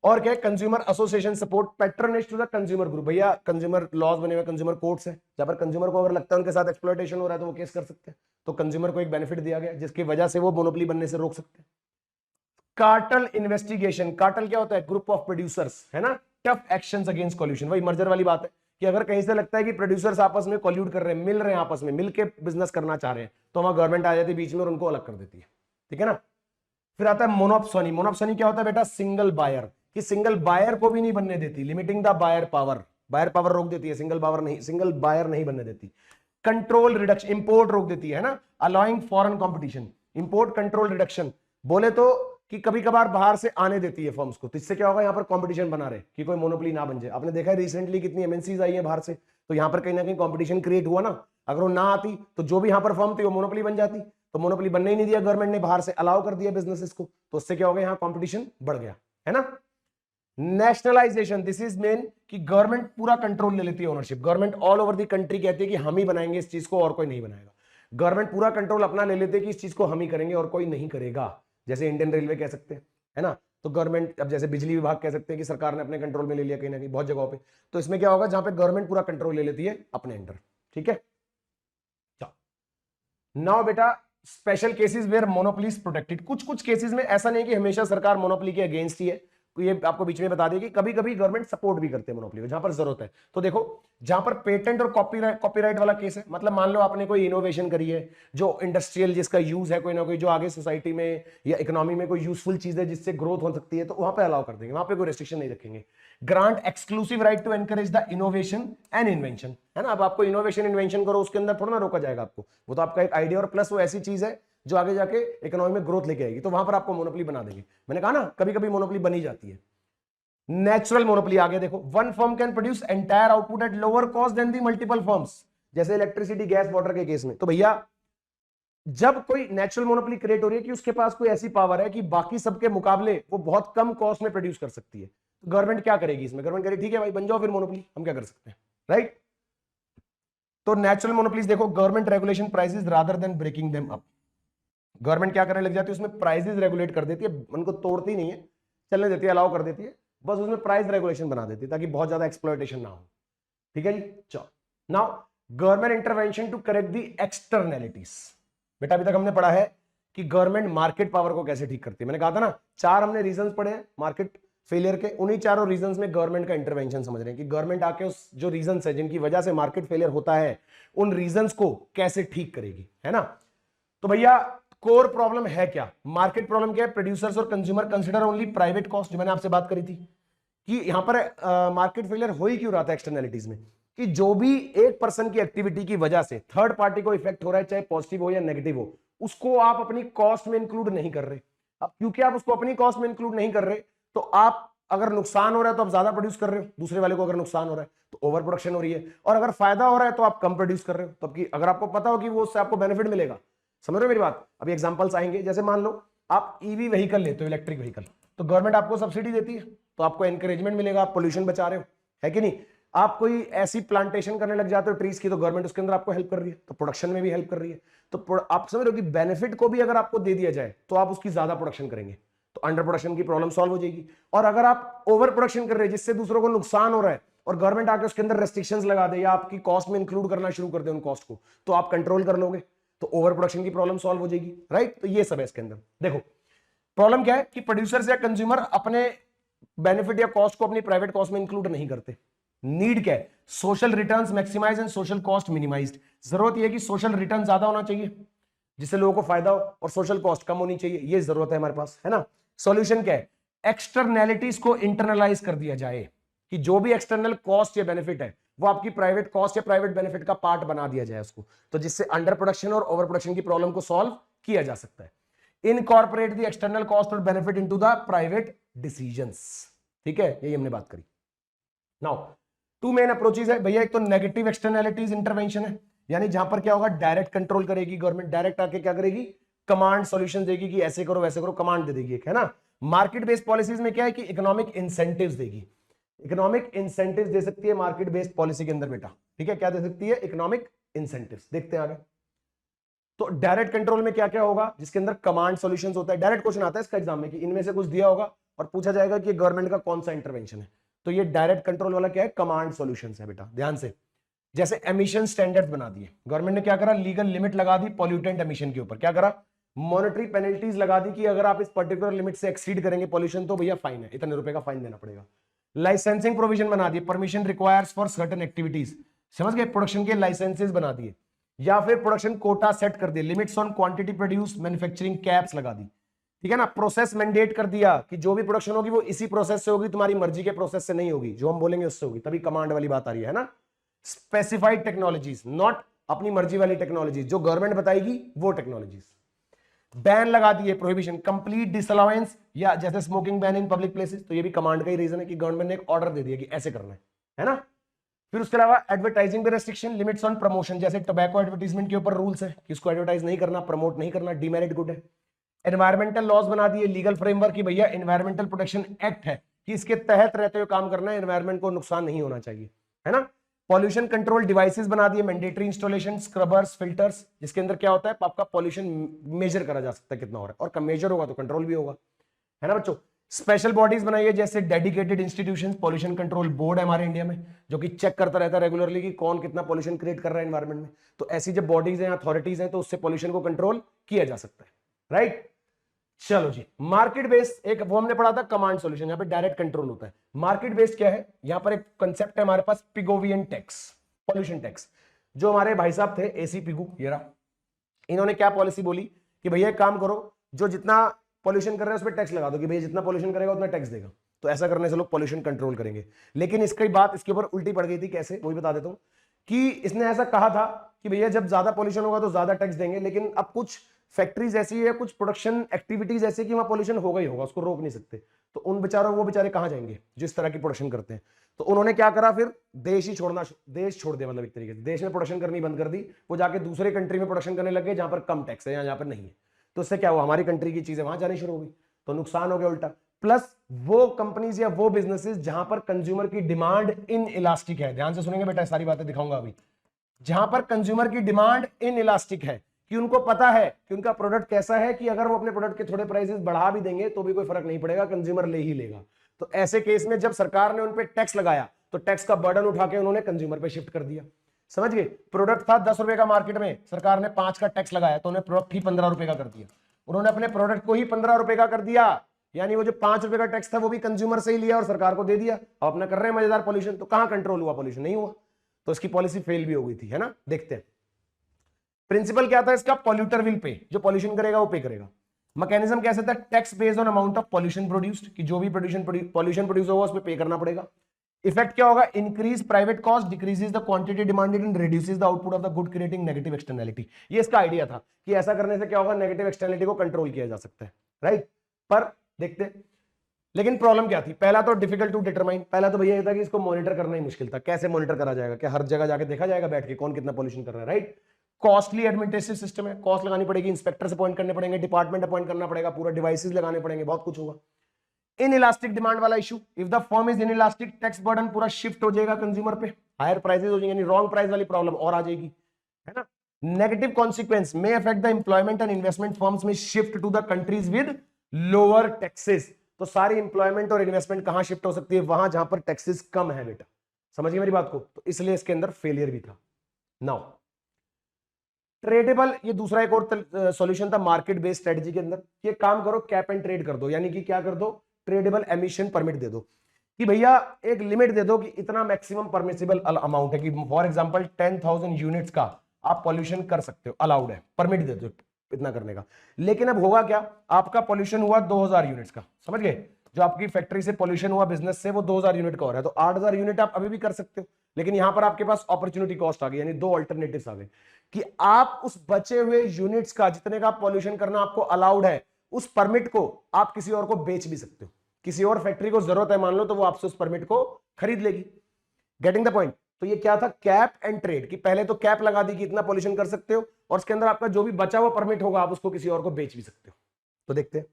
और क्या है, consumer association support patronage to the consumer group, भैया कंज्यूमर लॉज बने हुए, कंज्यूमर कोर्ट्स है, जहां पर कंज्यूमर को अगर लगता है उनके साथ एक्सप्लॉयटेशन हो रहा है तो वो केस कर सकते हैं, तो कंज्यूमर को एक बेनिफिट दिया गया जिसकी वजह से वो मोनोपोली बनने से रोक सकते हैं। कार्टल इन्वेस्टिगेशन, कार्टल क्या होता है, ग्रुप ऑफ प्रोड्यूसर्स, है ना, टफ एक्शंस अगेंस्ट कॉल्यूशन, वही मर्जर वाली बात है, कि अगर कहीं से लगता है कि प्रोड्यूसर्स आपस में कॉल्यूट कर रहे हैं, मिल रहे हैं, आपस में मिलके बिजनेस करना चाह रहे हैं, तो वहां गवर्नमेंट आ जाती है बीच में और उनको अलग कर देती है, ठीक है ना। फिर आता है मोनोप्सोनी, मोनोप्सोनी क्या होता है बेटा, सिंगल बायर, कि सिंगल बायर को भी नहीं बनने देती, limiting the buyer power, buyer power रोक देती है, सिंगल बायर नहीं बनने देती। कंट्रोल रिडक्शन, इंपोर्ट रोक देती है ना, allowing foreign competition, import control reduction, बोले तो कि कभी कभार बाहर से आने देती है फर्म्स को, तो इससे क्या होगा, यहाँ पर कंपटीशन बना रहे कि कोई मोनोपोली ना बन जाए। आपने देखा है रिसेंटली कितनी एमएनसीज आई है बाहर से, तो यहाँ पर कहीं ना कहीं कंपटीशन क्रिएट हुआ ना, अगर वो ना आती तो जो भी यहाँ पर फर्म थी वो मोनोपोली बन जाती, तो मोनोपोली बनने ही नहीं दिया गवर्नमेंट ने, बाहर से अलाउ कर दिया बिजनेसेस को, तो उससे क्या हो गया, यहाँ कंपटीशन बढ़ गया, है ना। नेशनलाइजेशन, दिस इज मेन, कि गवर्नमेंट पूरा कंट्रोल ले लेती है, ownership, government all over the country कहती है कि हम ही बनाएंगे इस चीज को और कोई नहीं बनाएगा, गवर्नमेंट पूरा कंट्रोल अपना ले लेते हैं कि इस चीज को हम ही करेंगे और कोई नहीं करेगा, जैसे इंडियन रेलवे कह सकते हैं, है ना, तो गवर्नमेंट, अब जैसे बिजली विभाग कह सकते हैं कि सरकार ने अपने कंट्रोल में ले लिया कहीं ना कहीं बहुत जगहों पे, तो इसमें क्या होगा, जहां पे गवर्नमेंट पूरा कंट्रोल ले लेती है अपने अंडर, ठीक है। नाउ बेटा special cases where monopoly is protected, कुछ केसेस में ऐसा नहीं कि हमेशा सरकार मोनोपोली के अगेंस्ट ही है, ये आपको बीच में बता दें कि कभी कभी गवर्नमेंट सपोर्ट भी करते हैं मोनोपोली को जहां पर जरूरत है। तो देखो जहां पर पेटेंट और कॉपीराइट वाला केस है, मतलब मान लो आपने कोई इनोवेशन करी है जो इंडस्ट्रियल, जिसका यूज है कोई ना कोई, जो आगे सोसाइटी में या इकोनॉमी में कोई यूजफुल चीज है जिससे ग्रोथ हो सकती है, तो वहां पे अलाउ कर देंगे, वहां पे कोई रेस्ट्रिक्शन नहीं रखेंगे। Grant exclusive right to encourage the innovation and invention, है ना, अब आपको इनोवेशन इन्वेंशन करो, उसके अंदर थोड़ा ना रोका जाएगा आपको, वो तो आपका एक आइडिया, और प्लस वो ऐसी चीज है जो आगे जाके इकोनॉमी में ग्रोथ लेके आएगी, तो वहां पर आपको मोनोपोली बना देंगे। मैंने कहा ना कभी कभी मोनोपोली बनी जाती है। नेचुरल मोनोपोली आगे देखो, one firm can produce entire output at lower cost than the multiple firms, जैसे इलेक्ट्रिसिटी गैस वाटर के केस में। तो भैया जब कोई नेचुरल मोनोपोली क्रिएट हो रही है कि उसके पास कोई ऐसी पावर है कि बाकी सबके मुकाबले वो बहुत कम कॉस्ट में प्रोड्यूस कर सकती है, तो गवर्नमेंट क्या करेगी इसमें, गवर्नमेंट करेगी ठीक है भाई बन जाओ फिर मोनोपोली, हम क्या कर सकते हैं, राइट। तो नेचुरल मोनोपोलीज देखो, government regulation prices rather than breaking them up, government क्या करने लग जाती है, उसमें प्राइसेस रेगुलेट कर देती है, उनको तोड़ती नहीं है, चलने देती है, अलाउ कर देती है, बस उसमें प्राइस रेगुलेशन बना देती है ताकि बहुत ज्यादा एक्सप्लॉयटेशन ना हो, ठीक है जी। चलो now government intervention to correct the externalities, बेटा अभी तक हमने पढ़ा है कि गवर्नमेंट मार्केट पावर को कैसे ठीक करती है, मैंने कहा था ना 4 हमने रीजंस पढ़े हैं मार्केट फेलियर के, उन्हीं चारों रीजंस में गवर्नमेंट का इंटरवेंशन समझ रहे हैं कि गवर्नमेंट आके उस जो रीजंस है जिनकी वजह से मार्केट फेलियर होता है उन रीजंस को कैसे ठीक करेगी, है ना। तो भैया कोर प्रॉब्लम है क्या, मार्केट प्रॉब्लम क्या है, प्रोड्यूसर्स और consumer consider only private cost, जो मैंने आपसे बात करी थी कि यहां पर मार्केट फेलियर हो ही क्यों रहा था एक्सटर्नैलिटीज में, कि जो भी एक पर्सन की एक्टिविटी की वजह से थर्ड पार्टी को इफेक्ट हो रहा है, चाहे पॉजिटिव हो या नेगेटिव हो, उसको आप अपनी कॉस्ट में इंक्लूड नहीं कर रहे। अब क्योंकि आप उसको अपनी कॉस्ट में इंक्लूड नहीं कर रहे, तो आप अगर नुकसान हो रहा है तो आप ज्यादा प्रोड्यूस कर रहे हो, दूसरे वाले को अगर नुकसान हो रहा है तो ओवर प्रोडक्शन हो रही है, और अगर फायदा हो रहा है तो आप कम प्रोड्यूस कर रहे हो। तब कि अगर आपको पता हो कि वो उससे आपको बेनिफिट मिलेगा, समझ रहे हो मेरी बात। अभी एग्जांपल्स आएंगे, जैसे मान लो आप ईवी व्हीकल लेते हो, इलेक्ट्रिक व्हीकल, तो गवर्नमेंट आपको सब्सिडी देती है, तो आपको एनकरेजमेंट मिलेगा, आप पोल्यूशन बचा रहे हो, है कि नहीं। आप कोई ऐसी प्लांटेशन करने लग जाते हो ट्रीज की, तो गवर्नमेंट उसके अंदर आपको हेल्प कर रही है, तो प्रोडक्शन में भी हेल्प कर रही है। तो आप समझ रहे हो कि बेनिफिट को भी अगर आपको दे दिया जाए तो आप उसकी ज्यादा प्रोडक्शन करेंगे, तो अंडर प्रोडक्शन की प्रॉब्लम सॉल्व हो जाएगी। और अगर आप ओवर प्रोडक्शन कर रहे हैं जिससे दूसरों को नुकसान हो रहा है, और गवर्नमेंट आके उसके अंदर रेस्ट्रिक्शंस लगा दे या आपकी कॉस्ट में इंक्लूड करना शुरू कर दे उन कॉस्ट को, तो आप कंट्रोल कर लोगे, तो ओवर प्रोडक्शन की प्रॉब्लम सॉल्व हो जाएगी, राइट। तो ये सब है इसके अंदर। देखो प्रॉब्लम क्या है कि प्रोड्यूसर्स या कंज्यूमर अपने बेनिफिट या कॉस्ट को अपनी प्राइवेट कॉस्ट में इंक्लूड नहीं करते। नीड क्या है, social returns maximise and social cost minimised. जरूरत यह है कि सोशल रिटर्न ज्यादा होना चाहिए जिससे लोगों को फायदा हो, और सोशल कॉस्ट कम होनी चाहिए, ये जरूरत है हमारे पास, है ना। सॉल्यूशन क्या है, एक्सटर्नैलिटीज को इंटरनलाइज कर दिया जाए, कि जो भी एक्सटर्नल कॉस्ट या बेनिफिट है वो आपकी प्राइवेट कॉस्ट या प्राइवेट बेनिफिट का पार्ट बना दिया जाए उसको, तो जिससे अंडर प्रोडक्शन और ओवर प्रोडक्शन की प्रॉब्लम को सॉल्व किया जा सकता है। इनकॉर्पोरेट द एक्सटर्नल कॉस्ट और benefit into the private decisions, ठीक है, यही हमने बात करी। नाउ टू मेन अप्रोचेज है भैया, एक तो नेगेटिव एक्सटर्नैलिटीज इंटरवेंशन है, यानी जहां पर क्या होगा, डायरेक्ट कंट्रोल करेगी गवर्नमेंट, डायरेक्ट आके क्या करेगी, कमांड सॉल्यूशन देगी कि ऐसे करो वैसे करो, कमांड दे देगी, है ना। मार्केट बेस्ड पॉलिसीज में क्या है कि इकोनॉमिक इंसेंटिव्स देगी, इकोनॉमिक इंसेंटिव्स दे सकती है मार्केट बेस्ड पॉलिसी के अंदर बेटा, ठीक है, क्या दे सकती है, इकोनॉमिक इंसेंटिव्स। देखते हैं आगे। तो डायरेक्ट कंट्रोल में क्या क्या होगा, जिसके अंदर कमांड सॉल्यूशंस होता है। डायरेक्ट क्वेश्चन आता है इसका एग्जाम में कि इनमें से कुछ दिया होगा और पूछा जाएगा कि गवर्नमेंट का कौन सा इंटरवेंशन है, तो ये डायरेक्ट कंट्रोल वाला क्या है, कमांड सॉल्यूशंस है बेटा, ध्यान से। जैसे एमिशन स्टैंडर्ड्स बना दिए गवर्नमेंट ने, क्या करा, लीगल लिमिट लगा दी पॉल्यूटेंट एमिशन के ऊपर, क्या करा, मॉनेटरी पेनल्टीज लगा दी कि अगर आप इस पर्टिकुलर लिमिट से एक्सीड करेंगे पॉल्यूशन तो भैया फाइन है, इतने रुपए का फाइन देना पड़ेगा। लाइसेंसिंग प्रोविजन बना दिए, permission requires for certain activities, समझ गए, प्रोडक्शन के लाइसेंसेस बना दिए, या फिर प्रोडक्शन कोटा सेट कर दिए, limits on quantity produce, manufacturing caps लगा दी, ठीक है ना। प्रोसेस मैंडेट कर दिया कि जो भी प्रोडक्शन होगी वो इसी प्रोसेस से होगी, तुम्हारी मर्जी के प्रोसेस से नहीं होगी, जो हम बोलेंगे उससे होगी, तभी कमांड वाली बात आ रही है ना। स्पेसिफाइड टेक्नोलॉजीज, नॉट अपनी मर्जी वाली टेक्नोलॉजी, जो गवर्नमेंट बताएगी वो टेक्नोलॉजीज। बैन लगा दिए, प्रोहिबिशन, कंप्लीट डिसअलाउंस, या जैसे smoking ban in public places, तो ये भी कमांड का ही रीजन है कि गवर्नमेंट ने एक ऑर्डर दे दिया कि ऐसे करना है ना। फिर उसके अलावा एडवर्टाइजिंग पे रेस्ट्रिक्शन, लिमिट्स ऑन प्रमोशन, जैसे टोबैको एडवर्टाइजमेंट के ऊपर रूल्स है कि इसको एडवर्टाइज नहीं करना, प्रमोट नहीं करना, डीमेरिट गुड है। एनवायरमेंटल लॉज बना दिए, लीगल फ्रेमवर्क की भैया एनवायरमेंटल प्रोटेक्शन एक्ट है कि इसके तहत रहते हुए काम करना है, एनवायरमेंट को नुकसान नहीं होना चाहिए, है ना। पॉल्यूशन कंट्रोल डिवाइसेस बना दिए, मैंडेटरी इंस्टॉलेशन, स्क्रबर्स, फिल्टर्स, जिसके अंदर क्या होता है, आपका पॉल्यूशन मेजर करा जा सकता है कितना हो रहा है, और कम मेजर होगा तो कंट्रोल भी होगा, है ना बच्चों। स्पेशल बॉडीज बनाई है, जैसे dedicated institutions, pollution control board है हमारे इंडिया में जो कि चेक करता रहता है रेगुलरली कि कौन कितना पॉल्यूशन क्रिएट कर रहा है एनवायरमेंट में। तो ऐसी जब बॉडीज हैं, अथॉरिटीज हैं, तो उससे पॉल्यूशन को कंट्रोल किया जा सकता है, राइट। चलो जी, मार्केट बेस्ड, एक वो हमने पढ़ा था कमांड सॉल्यूशन, यहाँ पे डायरेक्ट कंट्रोल होता है। मार्केट बेस्ड क्या है, यहाँ पर एक कंसेप्ट है हमारे पास, पिगोवियन टैक्स, पॉल्यूशन टैक्स। जो हमारे भाई साहब थे एसी पिगू, ये रहा, इन्होंने क्या पॉलिसी बोली कि भैया एक काम करो, जो जितना पॉल्यूशन कर रहे हैं उस पर टैक्स लगा दो, कि भैया जितना पॉल्यूशन करेगा उतना टैक्स देगा, तो ऐसा करने से लोग पॉल्यूशन कंट्रोल करेंगे। लेकिन इसकी बात इसके ऊपर उल्टी पड़ गई थी, कैसे वो भी बता देता हूं, कि इसने ऐसा कहा था कि भैया जब ज्यादा पॉल्यूशन होगा तो ज्यादा टैक्स देंगे, लेकिन अब कुछ फैक्ट्रीज ऐसी है, कुछ प्रोडक्शन एक्टिविटीज ऐसी कि वहां पॉल्यूशन होगा ही होगा, उसको रोक नहीं सकते, तो उन बेचारों वो बेचारे कहां जाएंगे जिस तरह की प्रोडक्शन करते हैं। तो उन्होंने क्या करा, फिर देश छोड़ दिया, मतलब एक तरीके से देश में प्रोडक्शन करनी बंद कर दी, वो जाके दूसरे कंट्री में प्रोडक्शन करने लग गए जहां पर कम टैक्स है या जहां पर नहीं है। तो इससे क्या हुआ, हमारी कंट्री की चीजें वहां जानी शुरू हो गई, तो नुकसान हो गया उल्टा। प्लस वो कंपनीज या वो बिजनेसेस जहां पर कंज्यूमर की डिमांड इन इलास्टिक है, ध्यान से सुनेंगे बेटा, सारी बातें दिखाऊंगा अभी, जहां पर कंज्यूमर की डिमांड इन इलास्टिक है, कि उनको पता है कि उनका प्रोडक्ट कैसा है कि अगर वो अपने प्रोडक्ट के थोड़े प्राइसेस बढ़ा भी देंगे तो भी कोई फर्क नहीं पड़ेगा, कंज्यूमर ले ही लेगा। तो ऐसे केस में जब सरकार ने उन पे टैक्स लगाया तो टैक्स का बर्डन उठा के उन्होंने कंज्यूमर पे शिफ्ट कर दिया, समझ गए। प्रोडक्ट था 10 रुपए का मार्केट में, सरकार ने 5 का टैक्स लगाया तो उन्हें प्रोडक्ट ही 15 रुपए का कर दिया, उन्होंने अपने प्रोडक्ट को ही 15 रुपए का कर दिया, यानी वो जो 5 रुपए का टैक्स था वो भी कंज्यूमर से ही लिया और सरकार को दे दिया। अब अपना कर रहे हैं मजेदार पॉल्यूशन, तो कहां कंट्रोल हुआ, पॉल्यूशन नहीं हुआ, तो इसकी पॉलिसी फेल भी हो गई थी, है ना। देखते हैं प्रिंसिपल क्या था इसका, पॉल्यूटर विल पे, जो पॉल्यूशन करेगा वो पे करेगा। मैकेनिज्म कैसे था, tax based on amount of pollution produced, कि जो भी पॉल्यूशन प्रोड्यूस होगा उस पे पे करना पड़ेगा। इफेक्ट क्या होगा? Increase private cost, decreases the quantity demanded and reduces the output of the good, creating negative externality. ये इसका आइडिया था कि ऐसा करने से क्या होगा, नेगेटिव एक्सटर्नैलिटी को कंट्रोल किया जा सकता है, राइट। पर देखते हैं, लेकिन प्रॉब्लम क्या थी? पहला तो डिफिकल्ट टू डिटरमाइन, पहला तो भैया ये था कि इसको मॉनिटर करना ही मुश्किल था। कैसे मॉनिटर करा जाएगा? क्या हर जगह जाके देखा जाएगा बैठ के कौन कितना पॉल्यूशन कर रहा है, राइट। कॉस्टली एडमिनिस्ट्रेटिव सिस्टम है, कॉस्ट लगानी पड़ेगी, इंस्पेक्टर अपॉइंट करने पड़ेंगे, डिपार्टमेंट अपॉइंट करना पड़ेगा, पूरा डिवाइसेस लगाने पड़ेंगे, बहुत कुछ होगा। इनइलास्टिक डिमांड वाला issue, if the firm is inelastic, tax burden पूरा शिफ्ट हो जाएगा कंज्यूमर पे, हायर प्राइसेस हो जाएंगे, यानी रॉन्ग प्राइस वाली प्रॉब्लम और आ जाएगी, है ना। Negative consequence may affect the employment and investment, firms may shift to the countries with lower taxes. तो सारी इंप्लॉयमेंट और इन्वेस्टमेंट कहां शिफ्ट हो सकती है? वहां जहां पर टैक्सेस कम है बेटा, समझिए मेरी बात को। तो इसलिए इसके अंदर फेलियर भी था। नाउ ट्रेडेबल, ये दूसरा एक और सॉल्यूशन था मार्केट बेस्ड स्ट्रेटजी के अंदर। ये काम करो, कैप एंड ट्रेड कर दो, यानी कि क्या कर दो? ट्रेडेबल एमिशन परमिट दे दो, कि भैया एक लिमिट दे दो कि इतना मैक्सिमम परमिसिबल अमाउंट है, कि फॉर एग्जांपल 10,000 यूनिट्स का आप पॉल्यूशन कर सकते हो, अलाउड है, परमिट दे दो इतना करने का। लेकिन अब होगा क्या? आपका पॉल्यूशन हुआ 2,000 यूनिट्स का, समझ गए? जो आपकी फैक्ट्री से पॉल्यूशन हुआ बिजनेस से, वो 2,000 यूनिट का हो रहा है, तो 8,000 यूनिट आप अभी भी कर सकते हो। लेकिन यहां पर आपके पास अपॉर्चुनिटी कॉस्ट आ गई, यानी दो अल्टरनेटिव्स आ गए कि आप उस बचे हुए यूनिट्स का, जितने का पॉल्यूशन करना आपको अलाउड है, उस परमिट को आप किसी और को बेच भी सकते हो। किसी और फैक्ट्री को जरूरत है मान लो, तो वो आपसे उस परमिट को खरीद लेगी। Getting the point? तो ये क्या था? कैप एंड ट्रेड, कि पहले तो कैप लगा दी कि इतना पॉल्यूशन कर सकते हो, और उसके अंदर आपका जो भी बचा हुआ परमिट होगा आप उसको किसी और को बेच भी सकते हो। तो देखते हैं,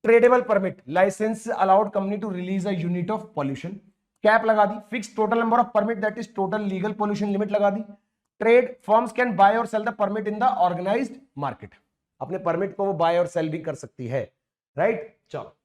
tradable permit, licence allowed company to release a unit of pollution, cap लगा दी, fix total number of permit that is total legal pollution limit लगा दी। ट्रेड, फर्म्स कैन बाय और sell the permit in the organised market, अपने permit को वो bye और cell भी कर सकती है, राइट। चलो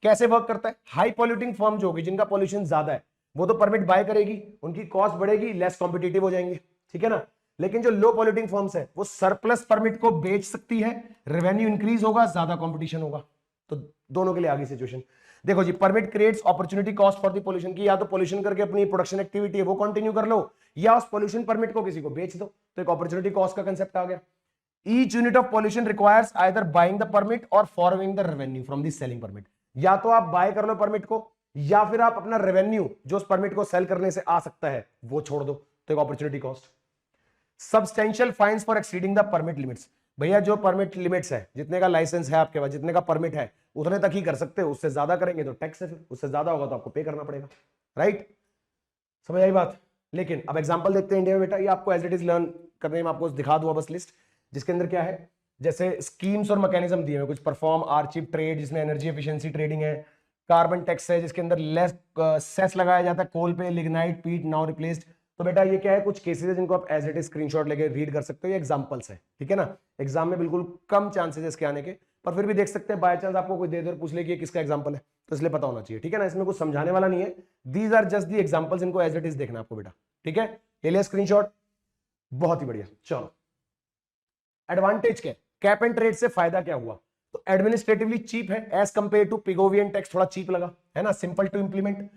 कैसे वर्क करता है? हाई पॉल्यूटिंग फर्म जो होगी, जिनका पॉल्यूशन ज्यादा है, वो तो परमिट बाय करेगी, उनकी कॉस्ट बढ़ेगी, लेस कॉम्पिटिटिव हो जाएंगे, ठीक है ना। लेकिन जो लो पॉल्यूटिंग फर्म्स है, वो सरप्लस परमिट को बेच सकती है, रेवेन्यू इंक्रीज होगा, ज्यादा कंपटीशन होगा। तो दोनों के लिए आगे सिचुएशन देखो जी। Permit creates opportunity cost for the pollution, की या तो पॉल्यूशन करके अपनी प्रोडक्शन एक्टिविटी है वो कंटिन्यू कर लो, या उस पॉल्यूशन परमिट को किसी को बेच दो। तो एक अपॉर्चुनिटी कॉस्ट का कंसेप्ट आ गया। Each unit of pollution requires either buying the permit और forwarding the revenue from the selling permit. या तो आप बाय कर लो परमिट को, या फिर आप अपना रेवेन्यू जो उस परमिट को सेल करने से आ सकता है वो छोड़ दो। तो एक opportunity cost. Substantial fines for exceeding the permit limits, भैया जो परमिट लिमिट्स है, जितने का लाइसेंस है आपके पास, जितने का परमिट है उतने तक ही कर सकते हो, उससे ज्यादा करेंगे तो टैक्स है, फिर उससे ज्यादा होगा तो आपको पे करना पड़ेगा, राइट। समझ आई बात? लेकिन अब एग्जांपल देखते हैं इंडिया में बेटा, ये आपको एज इट इज लर्न करने में आपको दिखा दूंगा बस लिस्ट, जिसके अंदर क्या है, जैसे स्कीम्स और मैकेनिज्म दिए हुए, कुछ परफॉर्म आर्चिप ट्रेड जिसमें एनर्जी एफिशिएंसी ट्रेडिंग है, कार्बन टैक्स है जिसके अंदर लेस सेस लगाया जाता है कोल पे, लिग्नाइट, पीट नाउ रिप्लेस्ड। तो बेटा ये क्या है, कुछ केसेस है जिनको आप एज इट इज स्क्रीनशॉट लेके रीड कर सकते हो, ये एग्जांपल्स है, ठीक है ना। एग्जाम में बिल्कुल कम चांसेस है इसके आने के, पर फिर भी देख सकते हैं, बाय चांस आपको कोई दे दे और पूछ ले कि किसका एग्जांपल है, तो इसलिए पता होना चाहिए, ठीक है ना। इसमें कुछ समझाने वाला नहीं है, these are just the examples, इनको एज इट इज देखना आपको बेटा, ठीक है। ये लिया स्क्रीनशॉट, बहुत ही बढ़िया। चलो एडवांटेज क्या है, कैप एंड ट्रेड से फायदा क्या हुआ? तो एडमिनिस्ट्रेटिवली चीप है as compare to Pigovian tax, थोड़ा चीप लगा, है ना, simple to implement,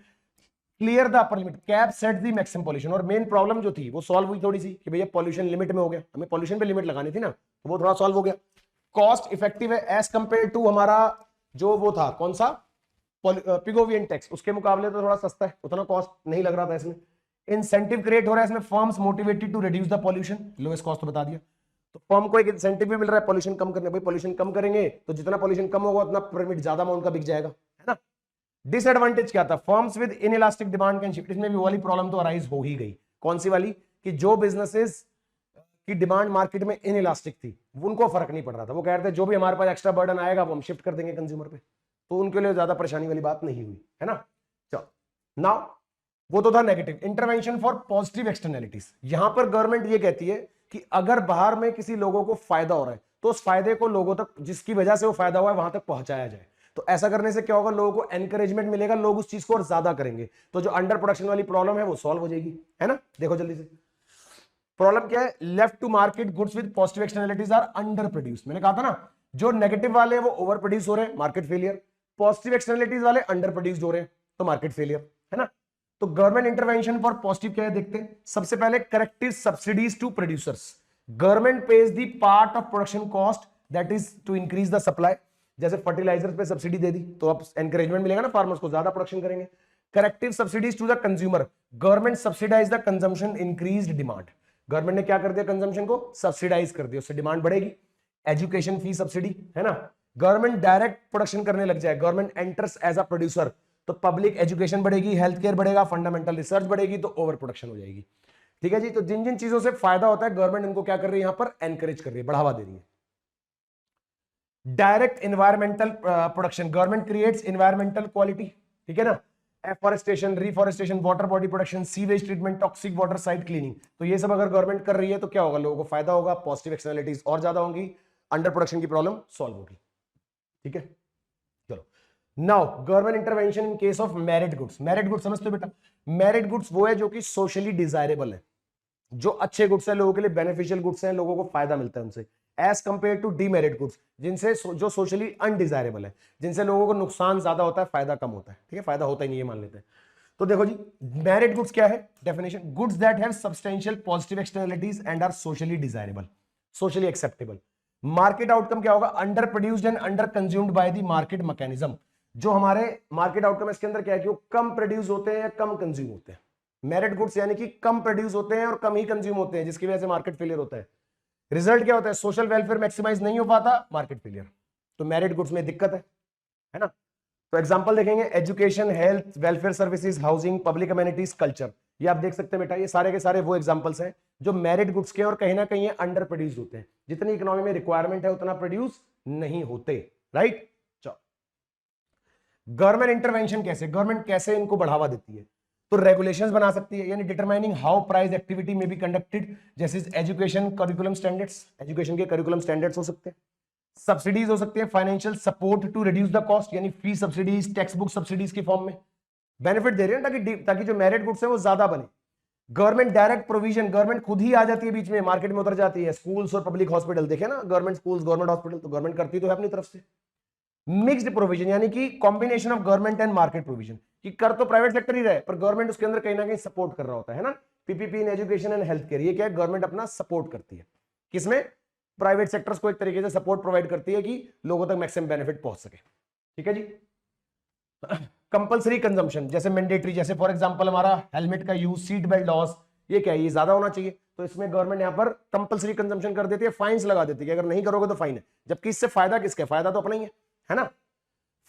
clear the upper limit, cap set the maximum pollution. और मेन प्रॉब्लम जो थी वो सॉल्व हुई थोड़ी सी, कि भैया पॉल्यूशन लिमिट में हो गया, हमें पॉल्यूशन पे लिमिट लगानी थी ना, तो वो थोड़ा सॉल्व हो गया। कॉस्ट इफेक्टिव है एज कंपेयर टू हमारा जो वो था कौन सा, पिगोवियन टैक्स, उसके मुकाबले तो थोड़ा सस्ता है, उतना कॉस्ट नहीं लग रहा था इसमें। इंसेंटिव क्रिएट हो रहा है इसमें, firms motivated to reduce the pollution, lowest cost तो बता दिया, तो फर्म को एक इंसेंटिव भी मिल रहा है पॉल्यूशन कम करने, भाई पॉल्यूशन कम करेंगे तो जितना पॉल्यूशन कम होगा उतना परमिट ज्यादा अमाउंट का बिक जाएगा, है ना। डिसएडवांटेज क्या था, firms with inelastic demand can shift, इसमें भी वाली प्रॉब्लम तो अराइज हो ही गई, कौन सी वाली, कि जो बिजनेसेस की डिमांड मार्केट में इनइलास्टिक थी उनको फर्क नहीं पड़ रहा था, वो कह रहे थे जो भी हमारे पास एक्स्ट्रा बर्डन आएगा वो हम शिफ्ट कर देंगे कंज्यूमर पे, तो उनके लिए ज्यादा परेशानी वाली बात नहीं हुई, है ना। चलो नाउ वो तो था negative. Intervention for positive externalities, यहां पर गवर्नमेंट ये कहती है कि अगर बाहर में किसी लोगों को फायदा हो रहा है तो उस फायदे को लोगों तक, जिसकी वजह से वो फायदा हुआ है वहां तक पहुंचाया जाए। तो ऐसा करने से क्या होगा, लोगों को एनकरेजमेंट मिलेगा, लोग उस चीज को और ज्यादा करेंगे, तो जो अंडर प्रोडक्शन वाली प्रॉब्लम है वो सॉल्व हो जाएगी, है ना। देखो जल्दी से, प्रॉब्लम क्या है, left to market goods with positive externalities are under produce. मैंने कहा था ना, जो नेगेटिव वाले वो ओवर प्रोड्यूस हो रहे हैं, मार्केट फेलियर, पॉजिटिव एक्सटर्नैलिटीज वाले अंडर प्रोड्यूस हो रहे हैं, तो मार्केट फेलियर, है ना। तो गवर्नमेंट इंटरवेंशन फॉर पॉजिटिव क्या है देखते हैं। सबसे पहले corrective subsidies to producers, government pays the part of production cost that is to increase the supply, जैसे फर्टिलाइजर पे सब्सिडी दे दी तो अब एनकरेजमेंट मिलेगा ना फार्मर्स को, ज्यादा प्रोडक्शन करेंगे। Corrective subsidies to the consumer, government subsidise the consumption, increased demand, government ने क्या कर दिया, कंजम्पशन को सब्सिडाइज कर दिया, उससे डिमांड बढ़ेगी। एजुकेशन फी सब्सिडी है ना, गवर्नमेंट डायरेक्ट प्रोडक्शन करने लग जाए, government enters as a producer, तो पब्लिक एजुकेशन बढ़ेगी, हेल्थ केयर बढ़ेगा, फंडामेंटल रिसर्च बढ़ेगी, तो ओवर प्रोडक्शन हो जाएगी। ठीक है जी, तो जिन जिन चीजों से फायदा होता है गवर्नमेंट इनको क्या कर रही है, यहां पर एनकरेज कर रही है, बढ़ावा दे रही है। Direct environmental production, government creates environmental quality, ठीक है ना, afforestation, reforestation, water body production, sewage treatment, toxic water site cleaning, तो ये सब अगर गवर्नमेंट कर रही है तो क्या होगा, लोगों को फायदा होगा, पॉजिटिव एक्सटर्नलिटीज और ज्यादा होंगी, अंडर प्रोडक्शन की प्रॉब्लम सॉल्व होगी। ठीक है, चलो now government intervention in case of merit goods. Merit goods समझते हो बेटा, मेरिट गुड्स वो है जो कि सोशली डिजायरेबल है, जो अच्छे गुड्स है, लोगों के लिए बेनिफिशियल गुड्स हैं, लोगों को फायदा मिलता है उनसे, as compare to demerit goods, जिनसे जो सोशली अनडिजायरेबल है, जिनसे लोगों को नुकसान ज्यादा होता है, फायदा कम होता है। ठीक है, फायदा होता ही नहीं है मान लेते हैं। तो देखो जी, मेरिट गुड्स क्या है definition, goods that have substantial positive externalities and are socially desirable, socially acceptable. Market outcome क्या होगा, under produced and under consumed by the market mechanism, जो हमारे मार्केट आउटकम इसके अंदर क्या है कि वो कम प्रोड्यूस होते हैं या कम कंज्यूम होते हैं। मेरिट गुड्स यानी कि कम प्रोड्यूस होते हैं और कम ही कंज्यूम होते हैं, जिसकी वजह से मार्केट फेलियर होता है। रिजल्ट क्या होता है, सोशल वेलफेयर मैक्सिमाइज नहीं हो पाता, मार्केट फेलियर। तो मेरिट गुड्स में दिक्कत है ना। तो एग्जांपल देखेंगे, education, health, welfare services, housing, public amenities, culture, ये आप देख सकते हैं बेटा, ये सारे के सारे वो एग्जांपल्स हैं जो मेरिट गुड्स के और कहीं ना कहीं अंडर प्रोड्यूस होते हैं, जितनी इकोनॉमी में रिक्वायरमेंट है उतना प्रोड्यूस नहीं होते। राइट, चलो गवर्नमेंट इंटरवेंशन कैसे, गवर्नमेंट कैसे इनको बढ़ावा देती है, तो रेगुलेशंस बना सकती है, यानी डिटरमाइनिंग हाउ प्राइस एक्टिविटी में बी कंडक्टेड, जैसे एजुकेशन करिकुलम स्टैंडर्ड्स, एजुकेशन के करिकुलम स्टैंडर्ड्स हो सकते हैं, सब्सिडीज हो सकती है, financial support to reduce the cost, यानी fee subsidies, text book subsidies की फॉर्म में बेनिफिट दे रहे हैं ताकि जो मेरिट गुड्स है वो ज्यादा बने। गवर्नमेंट डायरेक्ट प्रोविजन, गवर्नमेंट खुद ही आ जाती है बीच में, मार्केट में उतर जाती है, स्कूल्स और पब्लिक हॉस्पिटल देखे ना, गवर्नमेंट स्कूल्स, गवर्नमेंट हॉस्पिटल, तो गवर्नमेंट करती तो है अपनी तरफ से। मिक्स्ड प्रोविजन, यानी कि combination of government and market provision, कि कर तो प्राइवेट सेक्टर ही रहे पर गवर्नमेंट उसके अंदर कहीं ना कहीं सपोर्ट कर रहा होता है ना। PPP in education and health care, ये क्या है, गवर्नमेंट अपना सपोर्ट करती है, किसमें, प्राइवेट सेक्टर्स को एक तरीके से सपोर्ट प्रोवाइड करती है कि लोगों तक मैक्सिमम बेनिफिट पहुंच सके। ठीक है जी। कंपलसरी कंजम्पशन, जैसे मैंडेटरी, जैसे फॉर एग्जांपल हमारा हेलमेट का यूज, सीट बेल्ट लॉस, ये क्या है, ये ज्यादा होना चाहिए, तो इसमें गवर्नमेंट यहां पर कंपलसरी कंजम्पशन कर देती है, फाइन्स लगा देती है कि अगर नहीं करोगे तो फाइन है, जबकि इससे फायदा किसका है, फायदा तो अपना ही है ना।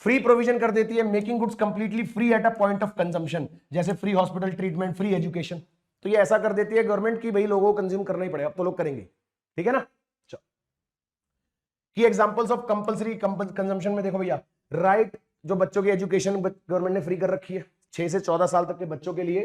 फ्री प्रोविजन कर देती है, making goods completely free at a point of consumption, जैसे free hospital treatment, free education, तो ये ऐसा कर देती है गवर्नमेंट की भाई लोगों को कंज्यूम करना ही पड़ेगा, अब तो लोग करेंगे। ठीक है ना। की एग्जांपल्स ऑफ कंपलसरी कंजम्पशन में देखो भैया, राइट, जो बच्चों की एजुकेशन गवर्नमेंट ने फ्री कर रखी है, 6 से 14 साल तक के बच्चों के लिए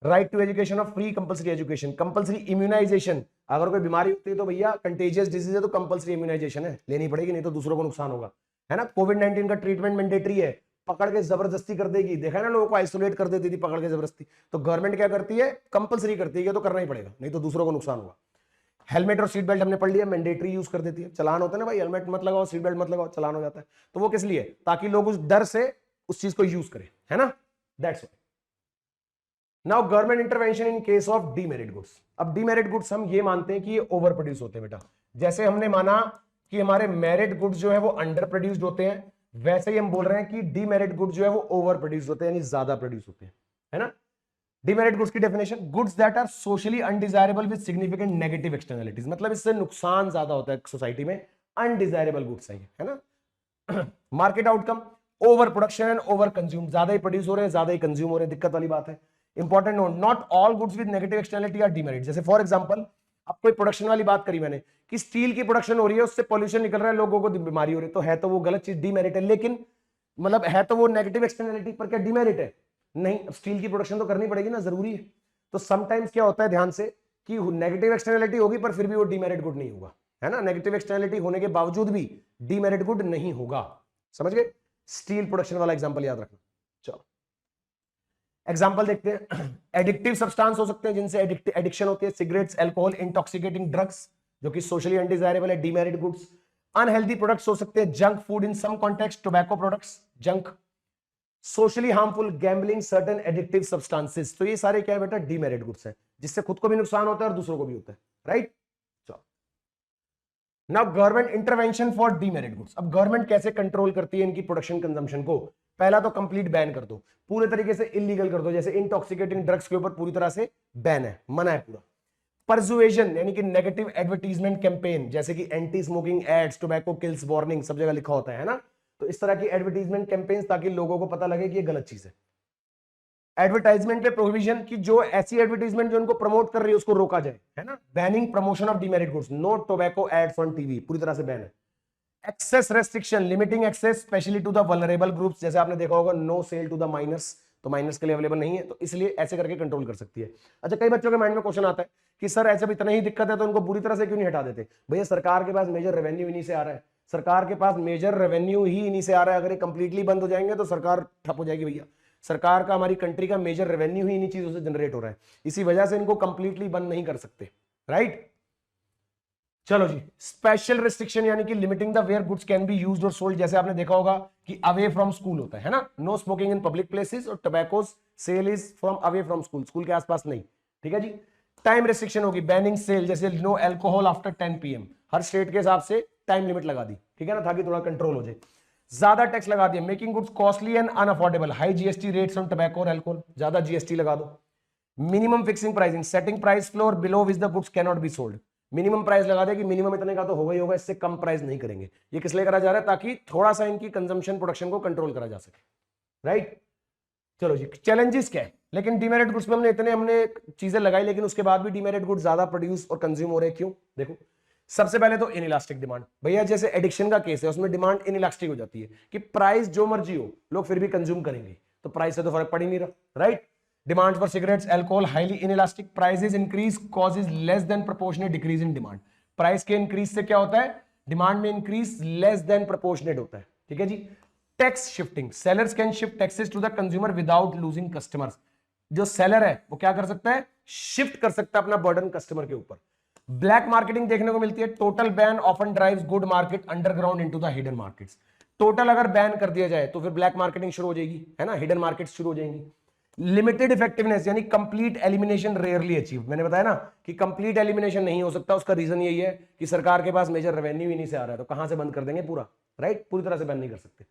right to education of free compulsory education, compulsory immunisation, अगर कोई बीमारी होती है तो भैया कंटेजियस डिजीज है तो कंपलसरी इम्यूनाइजेशन है, लेनी पड़ेगी, नहीं तो दूसरों को नुकसान होगा, है ना। कोविड-19 का ट्रीटमेंट मैंडेटरी है, पकड़ के जबरदस्ती कर देगी, देखा है ना, लोगों को आइसोलेट कर देती थी पकड़ के जबरदस्ती, तो गवर्नमेंट क्या करती है, कंपलसरी करती है, तो करना ही पड़ेगा, नहीं तो दूसरों को नुकसान होगा। हेलमेट और सीट बेल्ट हमने पढ़ लिया, मैंडेटरी यूज कर देती है, चलान होता है ना भाई, हेलमेट मत लगाओ, सीट बेल्ट मत लगाओ, चलान हो जाता है, तो वो किस लिए, ताकि लोग उस डर से उस चीज को यूज करें, है ना, that's why. Now government intervention in case of demerit goods, अब डीमेरिट गुड्स हम ये मानते हैं कि ये ओवर प्रोड्यूस होते हैं बेटा, जैसे हमने माना कि हमारे मेरिट गुड्स जो है वो अंडर प्रोड्यूस्ड होते हैं, वैसे ही हम बोल रहे हैं कि डीमेरिट गुड्स जो है वो ओवर प्रोड्यूस होते हैं, यानी ज्यादा प्रोड्यूस होते हैं, है ना। डीमेरिट गुड्स की definition, goods that are socially undesirable with significant negative externalities, मतलब इससे नुकसान ज्यादा होता है सोसाइटी में, अनडिजायरेबल गुड्स है ना। Market outcome, over production and over consume, ज्यादा ही प्रोड्यूस हो रहे हैं, ज्यादा ही कंज्यूम हो रहे हैं, दिक्कत वाली बात है। Important note, not all goods with negative externality are demerit, जैसे फॉर एग्जांपल अब कोई प्रोडक्शन वाली बात करी मैंने कि स्टील की प्रोडक्शन हो रही है, उससे पॉल्यूशन निकल रहा है, लोगों को बीमारी हो रही है, तो है तो वो गलत चीज, डीमेरिट है, लेकिन मतलब है तो वो नेगेटिव एक्सटर्नलिटी, पर क्या डीमेरिट है, नहीं, स्टील की प्रोडक्शन तो करनी पड़ेगी ना, जरूरी है। तो समटाइम्स क्या होता है, ध्यान से, कि नेगेटिव एक्सटर्नलिटी होगी पर फिर भी वो डीमेरिट गुड नहीं होगा, है ना, नेगेटिव एक्सटर्नलिटी होने के बावजूद भी डीमेरिट गुड नहीं होगा, समझ गए। स्टील प्रोडक्शन वाला एग्जांपल याद रखना। चलो एग्जांपल देखते हैं। एडिक्टिव सब्सटेंस हो सकते हैं जिनसे एडिक्शन होती है, सिगरेट्स, अल्कोहल, इंटॉक्सिकेटिंग ड्रग्स, जो कि सोशली अनडिजायरेबल है, डीमेरिट गुड्स। अनहेल्दी प्रोडक्ट्स हो सकते हैं, junk food in some context, tobacco products, junk. Socially harmful, gambling, certain addictive substances, तो ये सारे क्या है बेटा, डीमेरिट गुड्स है, जिससे खुद को भी नुकसान होता है और दूसरों को भी होता है, right. Now government intervention for demerit goods, अब गवर्नमेंट कैसे कंट्रोल करती है इनकी प्रोडक्शन कंजम्पशन को, पहला तो कंप्लीट बैन कर दो, पूरे तरीके से इलीगल कर दो, जैसे इंटॉक्सिकेटिंग ड्रग्स के ऊपर पूरी तरह से बैन है, मना है पूरा। परसुएशन यानी कि नेगेटिव एडवर्टीजमेंट कैंपेन, जैसे कि anti smoking ads, tobacco kills warning, सब जगह लिखा होता है ना, तो इस तरह की एडवर्टीजमेंट कैंपेन्स, ताकि लोगों को पता लगे कि ये गलत चीज है। एडवर्टाइजमेंट पे प्रोहिबिशन की जो ऐसी एडवर्टाइजमेंट जो उनको प्रमोट कर रही है उसको रोका जाए, है ना। Banning promotion of demerit goods, no tobacco ads on TV, पूरी तरह से बैन है। Access restriction, limiting access specially to the vulnerable groups, जैसे आपने देखा होगा no sale to the minors, तो माइनर्स के लिए अवेलेबल नहीं है, तो इसलिए ऐसे करके कंट्रोल कर सकती है। अच्छा, कई बच्चों के माइंड में क्वेश्चन आता है कि सर ऐसे भी इतना ही दिक्कत है तो उनको पूरी तरह से क्यों नहीं हटा देते? भैया सरकार के पास मेजर रेवेन्यू इन्हीं से आ रहा है, सरकार के पास मेजर रेवेन्यू ही इन्हीं से आ रहा है। अगर ये कंप्लीटली बंद हो जाएंगे तो सरकार ठप हो जाएगी भैया। सरकार का, हमारी कंट्री का मेजर रेवेन्यू ही इन्हीं चीजों से जनरेट हो रहा है, इसी वजह से इनको कंप्लीटली बंद नहीं कर सकते, राइट। चलो जी, स्पेशल रिस्ट्रिक्शन यानी कि limiting the where goods can be used और सोल्ड, जैसे आपने देखा होगा कि अवे फ्रॉम स्कूल होता है ना, no smoking in public places, और tobacco sale is from away from school, school के आसपास नहीं, ठीक है जी। टाइम रिस्ट्रिक्शन होगी, बैनिंग सेल, जैसे नो एल्कोहल आफ्टर 10 PM, हर स्टेट के हिसाब से टाइम लिमिट लगा दी, ठीक है ना, ताकि थोड़ा कंट्रोल हो जाए। ज्यादा टैक्स लगा दिया, making goods costly and unaffordable, high GST rates on tobacco और अल्कोहल, ज्यादा जीएसटी लगा दो। Minimum fixing pricing, setting price floor below which the goods can not be sold, minimum price लगा दे कि मिनिमम इतने का तो होगा ही होगा, इससे कम प्राइस नहीं करेंगे। ये किस लिए करा जा रहा है? ताकि थोड़ा सा इनकी कंजम्पशन प्रोडक्शन को कंट्रोल करा जा सके, राइट। चलो जी, चैलेंजेस क्या है? लेकिन डीमेरिट गुड्स में हमने चीजें लगाई, लेकिन उसके बाद भी डीमेरिट गुड्स ज्यादा प्रोड्यूस और कंज्यूम हो रहे हैं, क्यों? देखो, सबसे पहले तो इनइलास्टिक डिमांड, भैया जैसे एडिक्शन का केस है, उसमें डिमांड इनइलास्टिक हो जाती है कि प्राइस जो मर्जी हो लोग फिर भी कंज्यूम करेंगे, तो प्राइस से तो फर्क पड़ ही नहीं रहा, right. Demand for cigarettes, alcohol highly inelastic, prices increase causes less than proportionate decrease in demand, price के इंक्रीज से क्या होता है? डिमांड में इंक्रीज लेस देन प्रोपोर्शनेट होता है, ठीक है जी। Tax shifting, sellers can shift taxes to the consumer without losing customers, जो सेलर है वो क्या कर सकता है? शिफ्ट कर सकता है अपना बर्डन कस्टमर के ऊपर। ब्लैक मार्केटिंग देखने को मिलती है, total ban often drives good market underground into the hidden markets, total अगर बैन कर दिया जाए तो फिर ब्लैक मार्केटिंग शुरू हो जाएगी, है ना, हिडन मार्केट्स शुरू हो जाएंगी। लिमिटेड इफेक्टिवनेस यानी कंप्लीट एलिमिनेशन रेयरली अचीव, मैंने बताया ना कि कंप्लीट एलिमिनेशन नहीं हो सकता, उसका रीजन यही है कि सरकार के पास मेजर रेवेन्यू ही नहीं से आ रहा है, तो कहां से बंद कर देंगे पूरा, राइट, पूरी तरह से बंद नहीं कर सकते।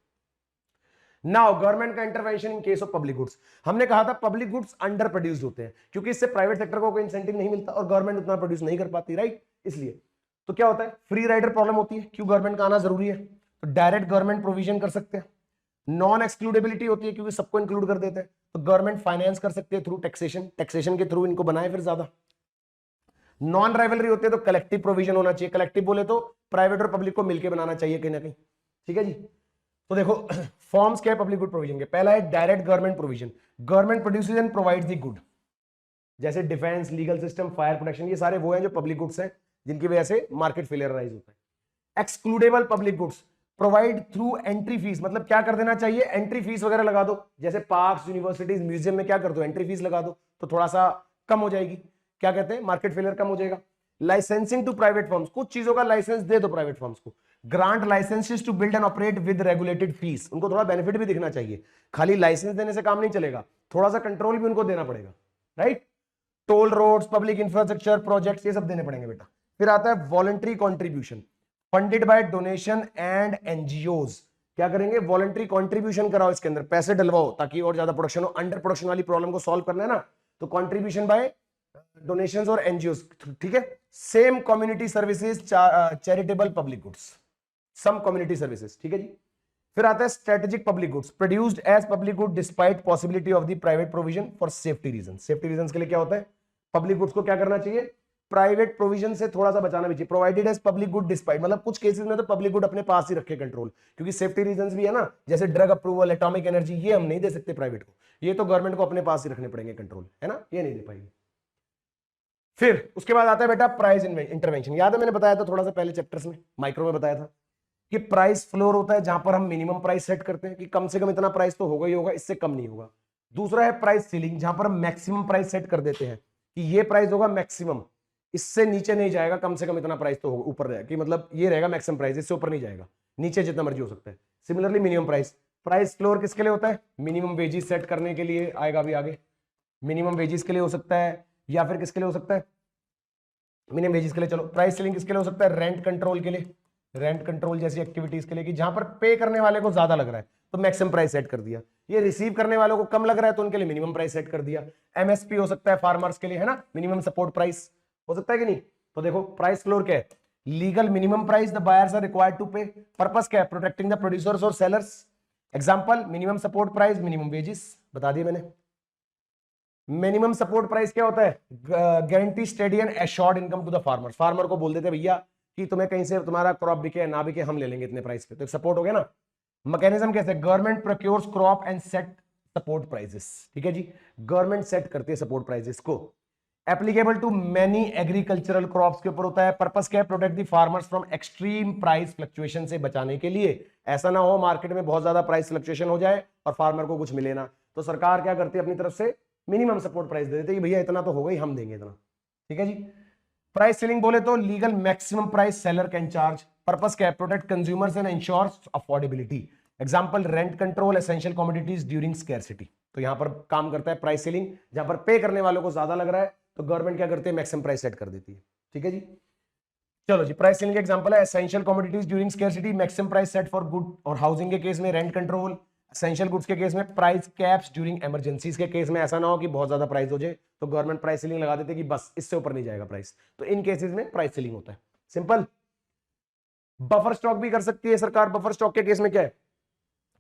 नाउ गवर्नमेंट का intervention in case of public goods, हमने कहा था पब्लिक गुड्स अंडर प्रोड्यूस्ड होते हैं क्योंकि इससे प्राइवेट सेक्टर को कोई इंसेंटिव नहीं मिलता और गवर्नमेंट उतना प्रोड्यूस नहीं कर पाती, राइट, इसलिए तो क्या होता है? फ्री राइडर प्रॉब्लम होती है, क्यों गवर्नमेंट का आना जरूरी है, तो डायरेक्ट गवर्नमेंट प्रोविजन कर सकते हैं। नॉन एक्सक्लूडेबिलिटी होती है क्योंकि सबको इंक्लूड कर देते हैं, तो गवर्नमेंट फाइनेंस कर सकते हैं थ्रू टैक्सेशन, टैक्सेशन के थ्रू इनको बनाए फिर ज्यादा। नॉन राइवलरी होती है तो कलेक्टिव प्रोविजन होना चाहिए, कलेक्टिव बोले तो प्राइवेट और पब्लिक को मिलकर बनाना चाहिए कहीं ना कहीं, ठीक है जी। तो देखो फॉर्म्स क्या है पब्लिक गुड प्रोविजन के, पहला है direct government provision, government produces and provides the good, जैसे defence, legal system, fire protection, ये सारे वो हैं जो पब्लिक गुड्स हैं जिनकी वजह से मार्केट फेलियर राइज होता है। Excludable public goods provide through entry fees, मतलब क्या कर देना चाहिए? एंट्री फीस वगैरह लगा दो, जैसे पार्क्स, यूनिवर्सिटीज, म्यूजियम में क्या कर दो? एंट्री फीस लगा दो, तो थोड़ा सा कम हो जाएगी, क्या कहते हैं, मार्केट फेलियर कम हो जाएगा। लाइसेंसिंग टू प्राइवेट फर्म्स, कुछ चीजों का लाइसेंस दे दो प्राइवेट फर्म्स को। Grant licences to build and operate with regulated fees, उनको थोड़ा बेनिफिट भी दिखना चाहिए, खाली लाइसेंस देने से काम नहीं चलेगा, थोड़ा सा कंट्रोल भी उनको देना पड़ेगा, right. Toll roads, public infrastructure projects, ये सब देने पड़ेंगे बेटा। फिर आता है voluntary contribution, funded by donation and NGOs, क्या करेंगे? वॉलंटरी कॉन्ट्रीब्यूशन कराओ, इसके अंदर पैसे डलवाओ ताकि और ज्यादा प्रोडक्शन हो, अंडर प्रोडक्शन वाली प्रॉब्लम को सॉल्व करना है ना, तो कॉन्ट्रीब्यूशन बाय डोनेशंस और एनजीओज, ठीक है। Same community services, charitable public goods, some community services, ठीक है जी। फिर आता है strategic public goods, produced as public good despite possibility of the private provision for safety reason, safety reason के लिए क्या होता है? पब्लिक गुड्स को क्या करना चाहिए? प्राइवेट प्रोविजन से थोड़ा सा बचाना भी चाहिए, provided as public good despite, मतलब कुछ केसेस में तो पब्लिक गुड अपने पास ही रखे कंट्रोल, क्योंकि सेफ्टी रीजंस भी है ना, जैसे ड्रग अप्रूवल, एटॉमिक एनर्जी, ये हम नहीं दे सकते प्राइवेट को, ये तो गवर्नमेंट को अपने पास ही रखने पड़ेंगे कंट्रोल, है ना, ये नहीं दे पाएगी। फिर उसके बाद आता है बेटा प्राइस इंटरवेंशन, याद है मैंने बताया था थोड़ा सा पहले चैप्टर्स में, माइक्रो में बताया था कि प्राइस फ्लोर होता है जहां पर हम मिनिमम प्राइस सेट करते हैं कि कम से कम इतना प्राइस तो होगा ही होगा, इससे कम नहीं होगा। दूसरा है प्राइस सीलिंग, जहां पर हम मैक्सिमम प्राइस सेट कर देते हैं कि ये प्राइस होगा मैक्सिमम, इससे नीचे नहीं जाएगा, कम से कम इतना प्राइस तो होगा, ऊपर रहेगा कि मतलब ये रहेगा मैक्सिमम प्राइस, इससे ऊपर नहीं जाएगा, नीचे जितना मर्जी हो सकता है। Similarly minimum price, price floor किसके लिए होता है? मिनिमम वेजेस सेट करने के लिए, आएगा अभी आगे, मिनिमम वेजेस के लिए हो सकता है, या फिर किसके लिए हो सकता है? मिनिमम वेजेस के लिए। चलो प्राइस सीलिंग किसके लिए हो सकता है? रेंट कंट्रोल के लिए, रेंट कंट्रोल जैसी एक्टिविटीज के लिए कि जहां पर पे करने वाले को ज्यादा लग रहा है तो मैक्सिमम प्राइस सेट कर दिया, ये रिसीव करने वालों को कम लग रहा है तो उनके लिए मिनिमम प्राइस सेट कर दिया। एमएसपी हो सकता है फार्मर्स के लिए, है ना, मिनिमम सपोर्ट प्राइस हो सकता है कि नहीं। तो देखो प्राइस फ्लोर क्या है, legal minimum price the buyers are required to pay, purpose क्या है, प्रोटेक्टिंग द प्रोड्यूसर्स और sellers. Example minimum support price, minimum wages, बता दिए मैंने। मिनिमम सपोर्ट प्राइस क्या होता है, guarantee steady and assured income to the farmer, farmer को बोल देते भैया कि तुम्हें कहीं से तुम्हारा क्रॉप बिके ना बिके हम ले लेंगे इतने प्राइस पे, तो एक सपोर्ट हो गया ना। मैकेनिज्म कैसे, government procures crop and set support prices, ठीक है जी, गवर्नमेंट सेट करती है सपोर्ट प्राइसेस को। Applicable to many agricultural crops के ऊपर होता है, पर्पस क्या है, protect the farmers from extreme price fluctuation से बचाने के लिए, ऐसा ना हो मार्केट में बहुत ज्यादा प्राइस फ्लक्चुएशन हो जाए और फार्मर को कुछ मिले ना, तो सरकार क्या करती है अपनी तरफ से मिनिमम सपोर्ट प्राइस दे देते हैं कि भैया इतना तो होगा ही, हम देंगे इतना, ठीक है जी। प्राइस सेलिंग बोले तो legal maximum price seller can charge, purpose क्या है, protect consumers and ensures affordability. Example rent control essential commodities during scarcity, तो यहां पर काम करता है प्राइस सेलिंग, जहां पर पे करने वालों को ज्यादा लग रहा है तो गवर्नमेंट क्या करती है, मैक्सिमम प्राइस सेट कर देती है, ठीक है जी। चलो जी, प्राइस सेलिंग का एग्जांपल है essential commodities during scarcity, maximum price set for good, और हाउसिंग के केस में रेंट कंट्रोल, एसेंशियल गुड्स के केस में प्राइस कैप्स ड्यूरिंग इमरजेंसीज के केस में ऐसा ना हो कि बहुत ज्यादा प्राइस हो जाए तो गवर्नमेंट प्राइस सेलिंग लगा देते कि बस इससे ऊपर नहीं जाएगा प्राइस, तो इन केसेस में प्राइस सेलिंग होता है, सिंपल। बफर स्टॉक भी कर सकती है सरकार, बफर स्टॉक के केस में क्या है,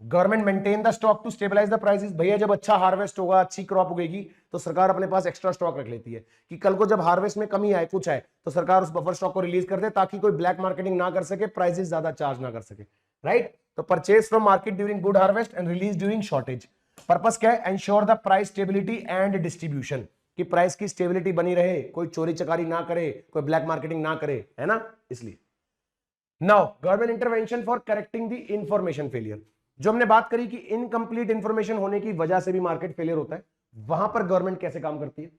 government maintain the stock to stabilise the prices, भैया जब अच्छा हार्वेस्ट होगा, अच्छी क्रॉप उगेगी तो सरकार अपने पास एक्स्ट्रा स्टॉक रख लेती है कि कल को जब हार्वेस्ट में कमी आए, कुछ आए, तो सरकार उस बफर स्टॉक को रिलीज कर दे ताकि कोई ब्लैक मार्केटिंग ना कर सके, प्राइसेस ज्यादा चार्ज ना कर सके, राइट। तो purchase from market during good harvest and release during shortage, purpose क्या है, ensure the price stability and distribution, कि प्राइस की स्टेबिलिटी बनी रहे, कोई चोरी चकारी ना करे, कोई ब्लैक मार्केटिंग ना करे, है ना, इसलिए। Now government intervention for correcting the information failure, जो हमने बात करी कि इनकंप्लीट इंफॉर्मेशन होने की वजह से भी मार्केट फेलियर होता है, वहां पर गवर्नमेंट कैसे काम करती है।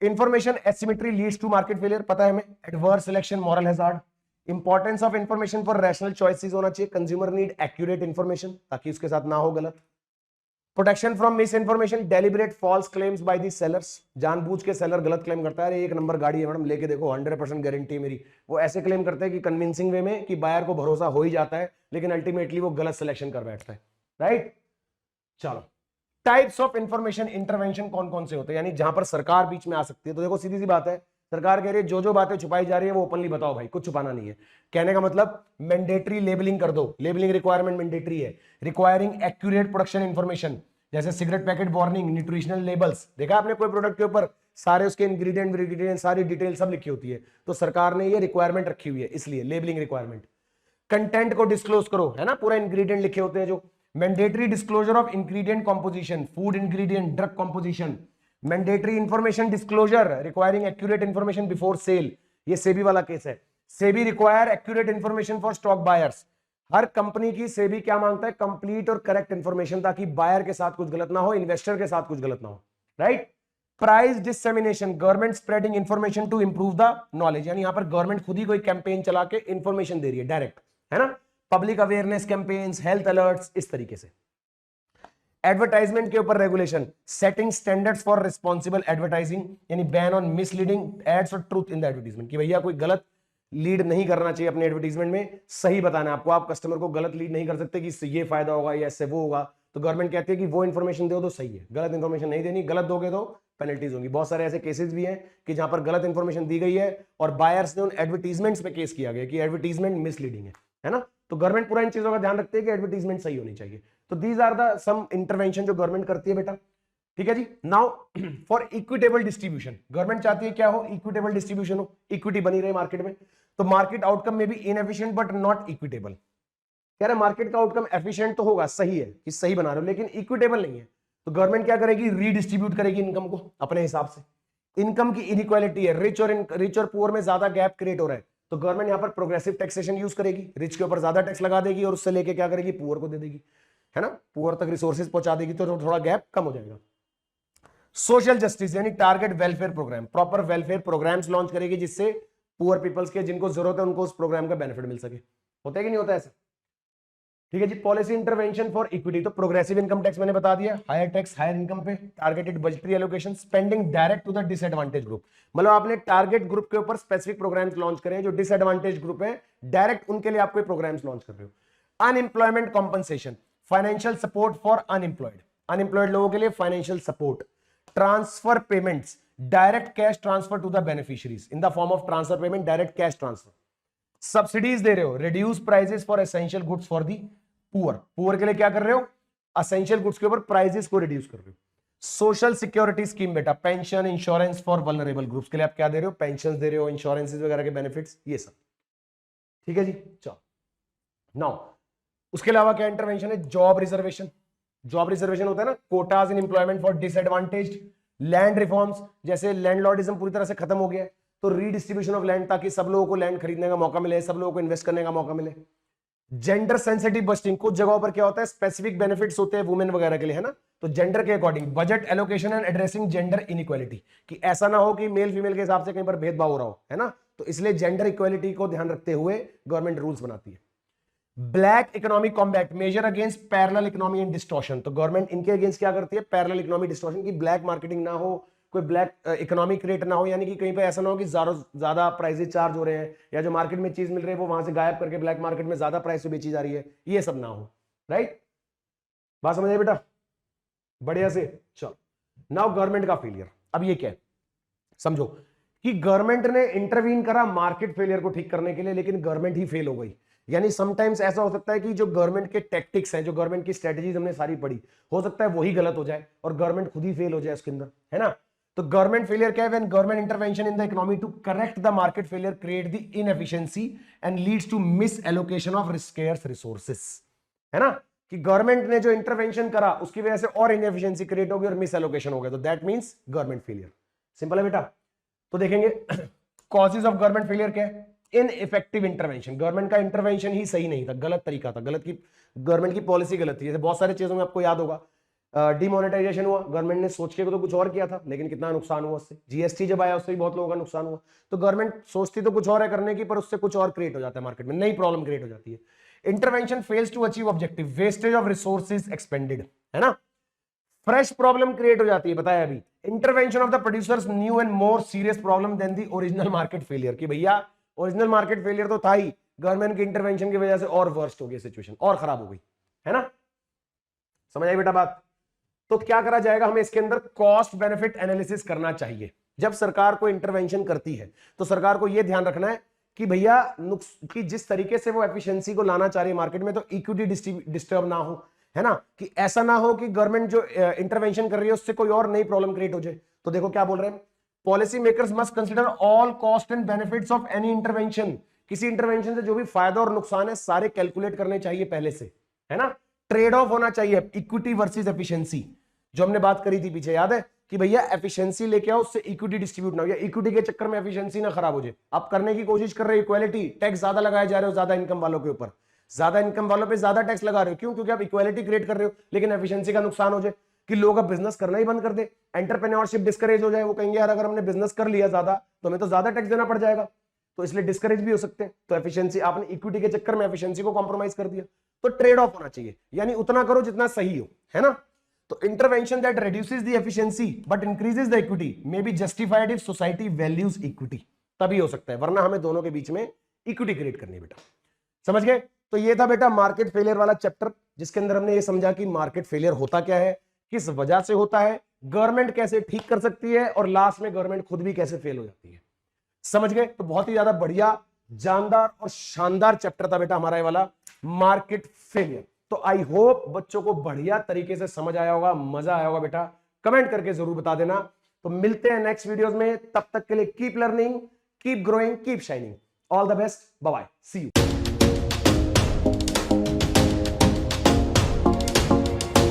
Information asymmetry leads to market failure, पता है हमें, adverse selection, moral hazard, importance of information for rational choices होना चाहिए, कंज्यूमर नीड एक्यूरेट इंफॉर्मेशन ताकि उसके साथ ना हो गलत, protection from misinformation, deliberate false claims by the sellers, जानबूझ के सेलर गलत क्लेम करता है, अरे एक नंबर गाड़ी है मैडम लेके देखो 100% गारंटी है मेरी, वो ऐसे क्लेम करते हैं कि कन्विंसिंग वे में कि बायर को भरोसा हो ही जाता है, लेकिन अल्टीमेटली वो गलत सिलेक्शन कर बैठता है, राइट। चलो, टाइप्स ऑफ इंफॉर्मेशन इंटरवेंशन कौन कौन से होते हैं, यानी जहां पर सरकार बीच में आ सकती है, तो देखो सीधी सी बात है, सरकार कह रही है जो बातें छुपाई जा रही है वो ओपनली बताओ भाई, कुछ छुपाना नहीं है, कहने का मतलब मैंडेटरी लेबलिंग कर दो, लेबलिंग रिक्वायरमेंट मैंडेटरी है, रिक्वायरिंग एक्यूरेट प्रोडक्शन इंफॉर्मेशन, जैसे cigarette packet warning, nutritional labels, देखा आपने कोई प्रोडक्ट के ऊपर सारे उसके इंग्रेडिएंट सारी डिटेल सब लिखी होती है, तो सरकार ने ये रिक्वायरमेंट रखी हुई है, इसलिए लेबलिंग रिक्वायरमेंट। कंटेंट को डिस्क्लोज करो, है ना, पूरा इंग्रेडिएंट लिखे होते हैं जो, mandatory disclosure of ingredient composition, food ingredient, drug composition, mandatory information disclosure requiring accurate information before sale, ये सेबी वाला केस है, SEBI require accurate information for stock buyers, हर कंपनी की सेबी क्या मांगता है, कंप्लीट और करेक्ट इंफॉर्मेशन ताकि बायर के साथ कुछ गलत ना हो, इन्वेस्टर के साथ कुछ गलत ना हो, right. Price dissemination, government spreading information to improve the knowledge, यानी यहां पर गवर्नमेंट खुद ही कोई कैंपेन चला के इंफॉर्मेशन दे रही है डायरेक्ट, है ना, public awareness campaigns, health alerts, इस तरीके से। एडवर्टाइजमेंट के ऊपर regulation, setting standards for responsible advertising, यानी बैन ऑन मिसलीडिंग एड्स और ट्रूथ इन द एडवर्टाइजमेंट, कि भैया कोई गलत लीड नहीं करना चाहिए अपने एडवर्टाइजमेंट में, सही बताना है आपको, आप कस्टमर को गलत लीड नहीं कर सकते कि इससे ये फायदा होगा या इससे वो होगा, तो गवर्नमेंट कहती है कि वो इन्फॉर्मेशन दो तो सही है, गलत इन्फॉर्मेशन नहीं देनी, गलत दोगे तो पेनल्टीज होंगी। बहुत सारे ऐसे केसेस भी हैं कि जहां पर गलत इन्फॉर्मेशन दी गई है और बायर्स ने उन एडवर्टीजमेंट्स पे केस किया गया कि एडवर्टीजमेंट मिसलीडिंग है ना, तो गवर्नमेंट पूरा इन चीजों का ध्यान रखती है कि एडवर्टीजमेंट सही होनी चाहिए। तो these are the some intervention जो गवर्नमेंट करती है बेटा, ठीक है जी। Now for equitable distribution, government चाहती है क्या हो, इक्विटेबल डिस्ट्रीब्यूशन हो, इक्विटी बनी रहे मार्केट में, तो मार्केट आउटकम में भी इनएफिशिएंट बट नॉट इक्विटेबल, कह रहे मार्केट का आउटकम एफिशिएंट तो होगा, सही है कि सही बना रहे हो, लेकिन इक्विटेबल नहीं है, तो गवर्नमेंट क्या करेगी, रीडिस्ट्रीब्यूट करेगी इनकम को अपने हिसाब से। इनकम की इनइक्वालिटी है, रिच और पुअर में ज्यादा गैप क्रिएट हो रहा है, तो गवर्नमेंट यहां पर प्रोग्रेसिव टैक्सेशन यूज करेगी, रिच के ऊपर ज्यादा टैक्स लगा देगी और उससे लेके क्या करेगी, पुअर को दे देगी, है ना, पुअर तक रिसोर्सेज पहुंचा देगी, तो थोड़ा गैप कम हो जाएगा। सोशल जस्टिस यानी target welfare programme, proper welfare programmes launch करेगी जिससे पुअर पीपल्स के जिनको जरूरत है उनको उस प्रोग्राम का बेनिफिट मिल सके। होता है कि नहीं होता ऐसा? ठीक है जी। पॉलिसी इंटरवेंशन फॉर इक्विटी, तो प्रोग्रेसिव इनकम टैक्स मैंने बता दिया, हायर टैक्स हायर इनकम पे, targeted budgetary allocation, spending direct to the disadvantage group, मतलब आपने टारगेट ग्रुप के ऊपर स्पेसिफिक प्रोग्राम्स लॉन्च करें, जो डिसएडवांटेज ग्रुप है डायरेक्ट उनके लिए आपको प्रोग्राम्स लॉन्च कर रहे हो। Unemployment compensation, financial support for unemployed, unemployed लोगों के लिए financial support, transfer payments, direct cash transfer to the beneficiaries in the form of transfer payment, direct cash transfer, subsidies दे रहे हो, reduce prices for essential goods for the poor, poor के लिए क्या कर रहे हो, एसेंशियल गुड्स के ऊपर प्राइसेस को रिड्यूस कर रहे हो। सोशल सिक्योरिटी स्कीम बेटा, pension insurance for vulnerable groups के लिए आप क्या दे रहे हो, पेंशन दे रहे हो, इंश्योरेंसेस वगैरह के बेनिफिट्स, ये सब। ठीक है जी। चलो नाउ उसके अलावा क्या इंटरवेंशन है, जॉब रिजर्वेशन, जॉब रिजर्वेशन होता है ना, Kota's in employment for disadvantaged, land reforms, जैसे लैंडलॉर्डिज्म पूरी तरह से खत्म हो गया है, तो रीडिस्ट्रीब्यूशन ऑफ लैंड, ताकि सब लोगों को लैंड खरीदने का मौका मिले, सब लोगों को इन्वेस्ट करने का मौका मिले। जेंडर सेंसिटिव बस्टिंग, कुछ जगहों पर क्या होता है, स्पेसिफिक बेनिफिट्स होते हैं वुमेन वगैरह के लिए, है ना, तो जेंडर के according budget allocation and addressing gender inequality, कि ऐसा ना हो कि मेल फीमेल के हिसाब से कहीं पर भेदभाव हो रहा हो, है ना, तो इसलिए जेंडर इक्वालिटी को ध्यान रखते हुए गवर्नमेंट रूल्स बनाती है। Black economic combat, measure against parallel economy and distortion, तो गवर्नमेंट इनके अगेंस्ट क्या करती है, पैरेलल इकोनॉमी डिस्टॉर्शन, की ब्लैक मार्केटिंग ना हो, कोई ब्लैक इकोनॉमी क्रिएट ना हो, यानी कि कहीं पे ऐसा ना हो कि ज्यादा प्राइसेस चार्ज हो रहे हैं, या जो मार्केट में चीज मिल रही है वो वहां से गायब करके ब्लैक मार्केट में ज्यादा प्राइस से बेची जा रही है, ये सब ना हो। राइट, बात समझ आई बेटा, बढ़िया से। चलो नाउ गवर्नमेंट का फेलियर, अब ये क्या है समझो, कि गवर्नमेंट ने इंटरवीन करा मार्केट फेलियर को ठीक करने के लिए, लेकिन गवर्नमेंट ही फेल हो गई। यानी समटाइम्स ऐसा हो सकता है कि जो गवर्नमेंट के टैक्टिक्स हैं, जो गवर्नमेंट की स्ट्रेटजीज हमने सारी पढ़ी, हो सकता है वही गलत हो जाए और गवर्नमेंट खुद ही फेल हो जाए उसके अंदर, है ना। तो गवर्नमेंट फेलियर क्या है, when government intervention in the economy to correct the market failure create the inefficiency and leads to misallocation of scarce resources, है ना, कि गवर्नमेंट ने जो इंटरवेंशन करा उसकी वजह से और इनएफिशिएंसी क्रिएट होगी और मिस एलोकेशन हो गया, तो that means government failure. Simple है बेटा। तो देखेंगे कॉजेज ऑफ गवर्नमेंट फेलियर क्या है, इनइफेक्टिव इंटरवेंशन, गवर्नमेंट का इंटरवेंशन ही सही नहीं था, गलत तरीका था, गलत की गवर्नमेंट की पॉलिसी गलत थी। जैसे बहुत सारे चीजों में आपको याद होगा, डिमोनेटाइजेशन हुआ, गवर्नमेंट ने सोच के तो कुछ और किया था, लेकिन कितना नुकसान हुआ उससे। जीएसटी जब आया उससे भी बहुत लोगों का नुकसान हुआ। तो गवर्नमेंट सोचती तो कुछ और है करने की, पर उससे कुछ और क्रिएट हो जाता है, मार्केट में नई प्रॉब्लम क्रिएट हो जाती है। Intervention fails to achieve objective, wastage of resources expended, है ना, फ्रेश प्रॉब्लम क्रिएट हो जाती है, बताया अभी। Intervention of the producers new and more serious problem than the original market failure, कि भैया ओरिजिनल मार्केट फेलियर तो था ही, गवर्नमेंट की इंटरवेंशन की वजह से और वर्स्ट हो गई सिचुएशन, और खराब हो गई, है ना। समझ आई बेटा बात। तो क्या करा जाएगा, हमें इसके अंदर कॉस्ट बेनिफिट एनालिसिस करना चाहिए। जब सरकार को इंटरवेंशन करती है तो सरकार को यह ध्यान रखना है कि भैया कि जिस तरीके से वो एफिशिएंसी को लाना चाह रही है मार्केट में, तो इक्विटी डिस्टर्ब ना हो, है ना, कि ऐसा ना हो कि गवर्नमेंट जो इंटरवेंशन कर रही है उससे कोई और नई प्रॉब्लम क्रिएट हो जाए। तो देखो क्या बोल रहे हैं, policy makers must consider all cost and benefits of any intervention, किसी इंटरवेंशन से जो भी फायदा और नुकसान है सारे कैलकुलेट करने चाहिए पहले से, है ना। ट्रेड ऑफ होना चाहिए, इक्विटी वर्सेस एफिशिएंसी, जो हमने बात करी थी पीछे, याद है, कि भैया एफिशिएंसी लेके आओ, उससे इक्विटी डिस्ट्रीब्यूट ना हो, या इक्विटी के चक्कर में एफिशिएंसी ना खराब हो जाए। आप करने की कोशिश कर रहे हो इक्वालिटी, टैक्स ज्यादा लगाए जा रहे हो ज्यादा इनकम वालों के ऊपर, ज्यादा इनकम वालों पे ज्यादा टैक्स लगा रहे हो, क्यों, क्योंकि आप इक्वालिटी क्रिएट कर रहे हो, लेकिन एफिशिएंसी का नुकसान हो जाए कि लोग अब बिजनेस करना ही बंद कर दे, एंटरप्रेन्योरशिप डिस्करेज हो जाए, वो कहेंगे यार अगर हमने बिजनेस कर लिया ज्यादा तो हमें तो ज्यादा टैक्स देना पड़ जाएगा, तो इसलिए डिस्करेज भी हो सकते हैं। तो एफिशिएंसी, आपने इक्विटी के चक्कर में एफिशिएंसी को कॉम्प्रोमाइज कर दिया, तो ट्रेड ऑफ होना चाहिए, यानी उतना करो जितना सही हो, है ना। तो intervention that reduces the efficiency but increases the equity may be justified if society values equity, तभी हो सकता है, वरना हमें दोनों के बीच में इक्विटी क्रिएट करनी है बेटा। समझ गए। तो ये था बेटा मार्केट फेलियर वाला चैप्टर, जिसके अंदर हमने ये समझा कि मार्केट फेलियर होता क्या है, किस वजह से होता है, गवर्नमेंट कैसे ठीक कर सकती है, और लास्ट में गवर्नमेंट खुद भी कैसे फेल हो जाती है। समझ गए। तो बहुत ही ज्यादा बढ़िया, जानदार और शानदार चैप्टर था बेटा हमारा ये वाला मार्केट फेलियर। तो आई होप बच्चों को बढ़िया तरीके से समझ आया होगा, मजा आया होगा बेटा, कमेंट करके जरूर बता देना। तो मिलते हैं नेक्स्ट वीडियोस में, तब तक के लिए keep learning, keep growing, keep shining, all the best, bye bye, see you.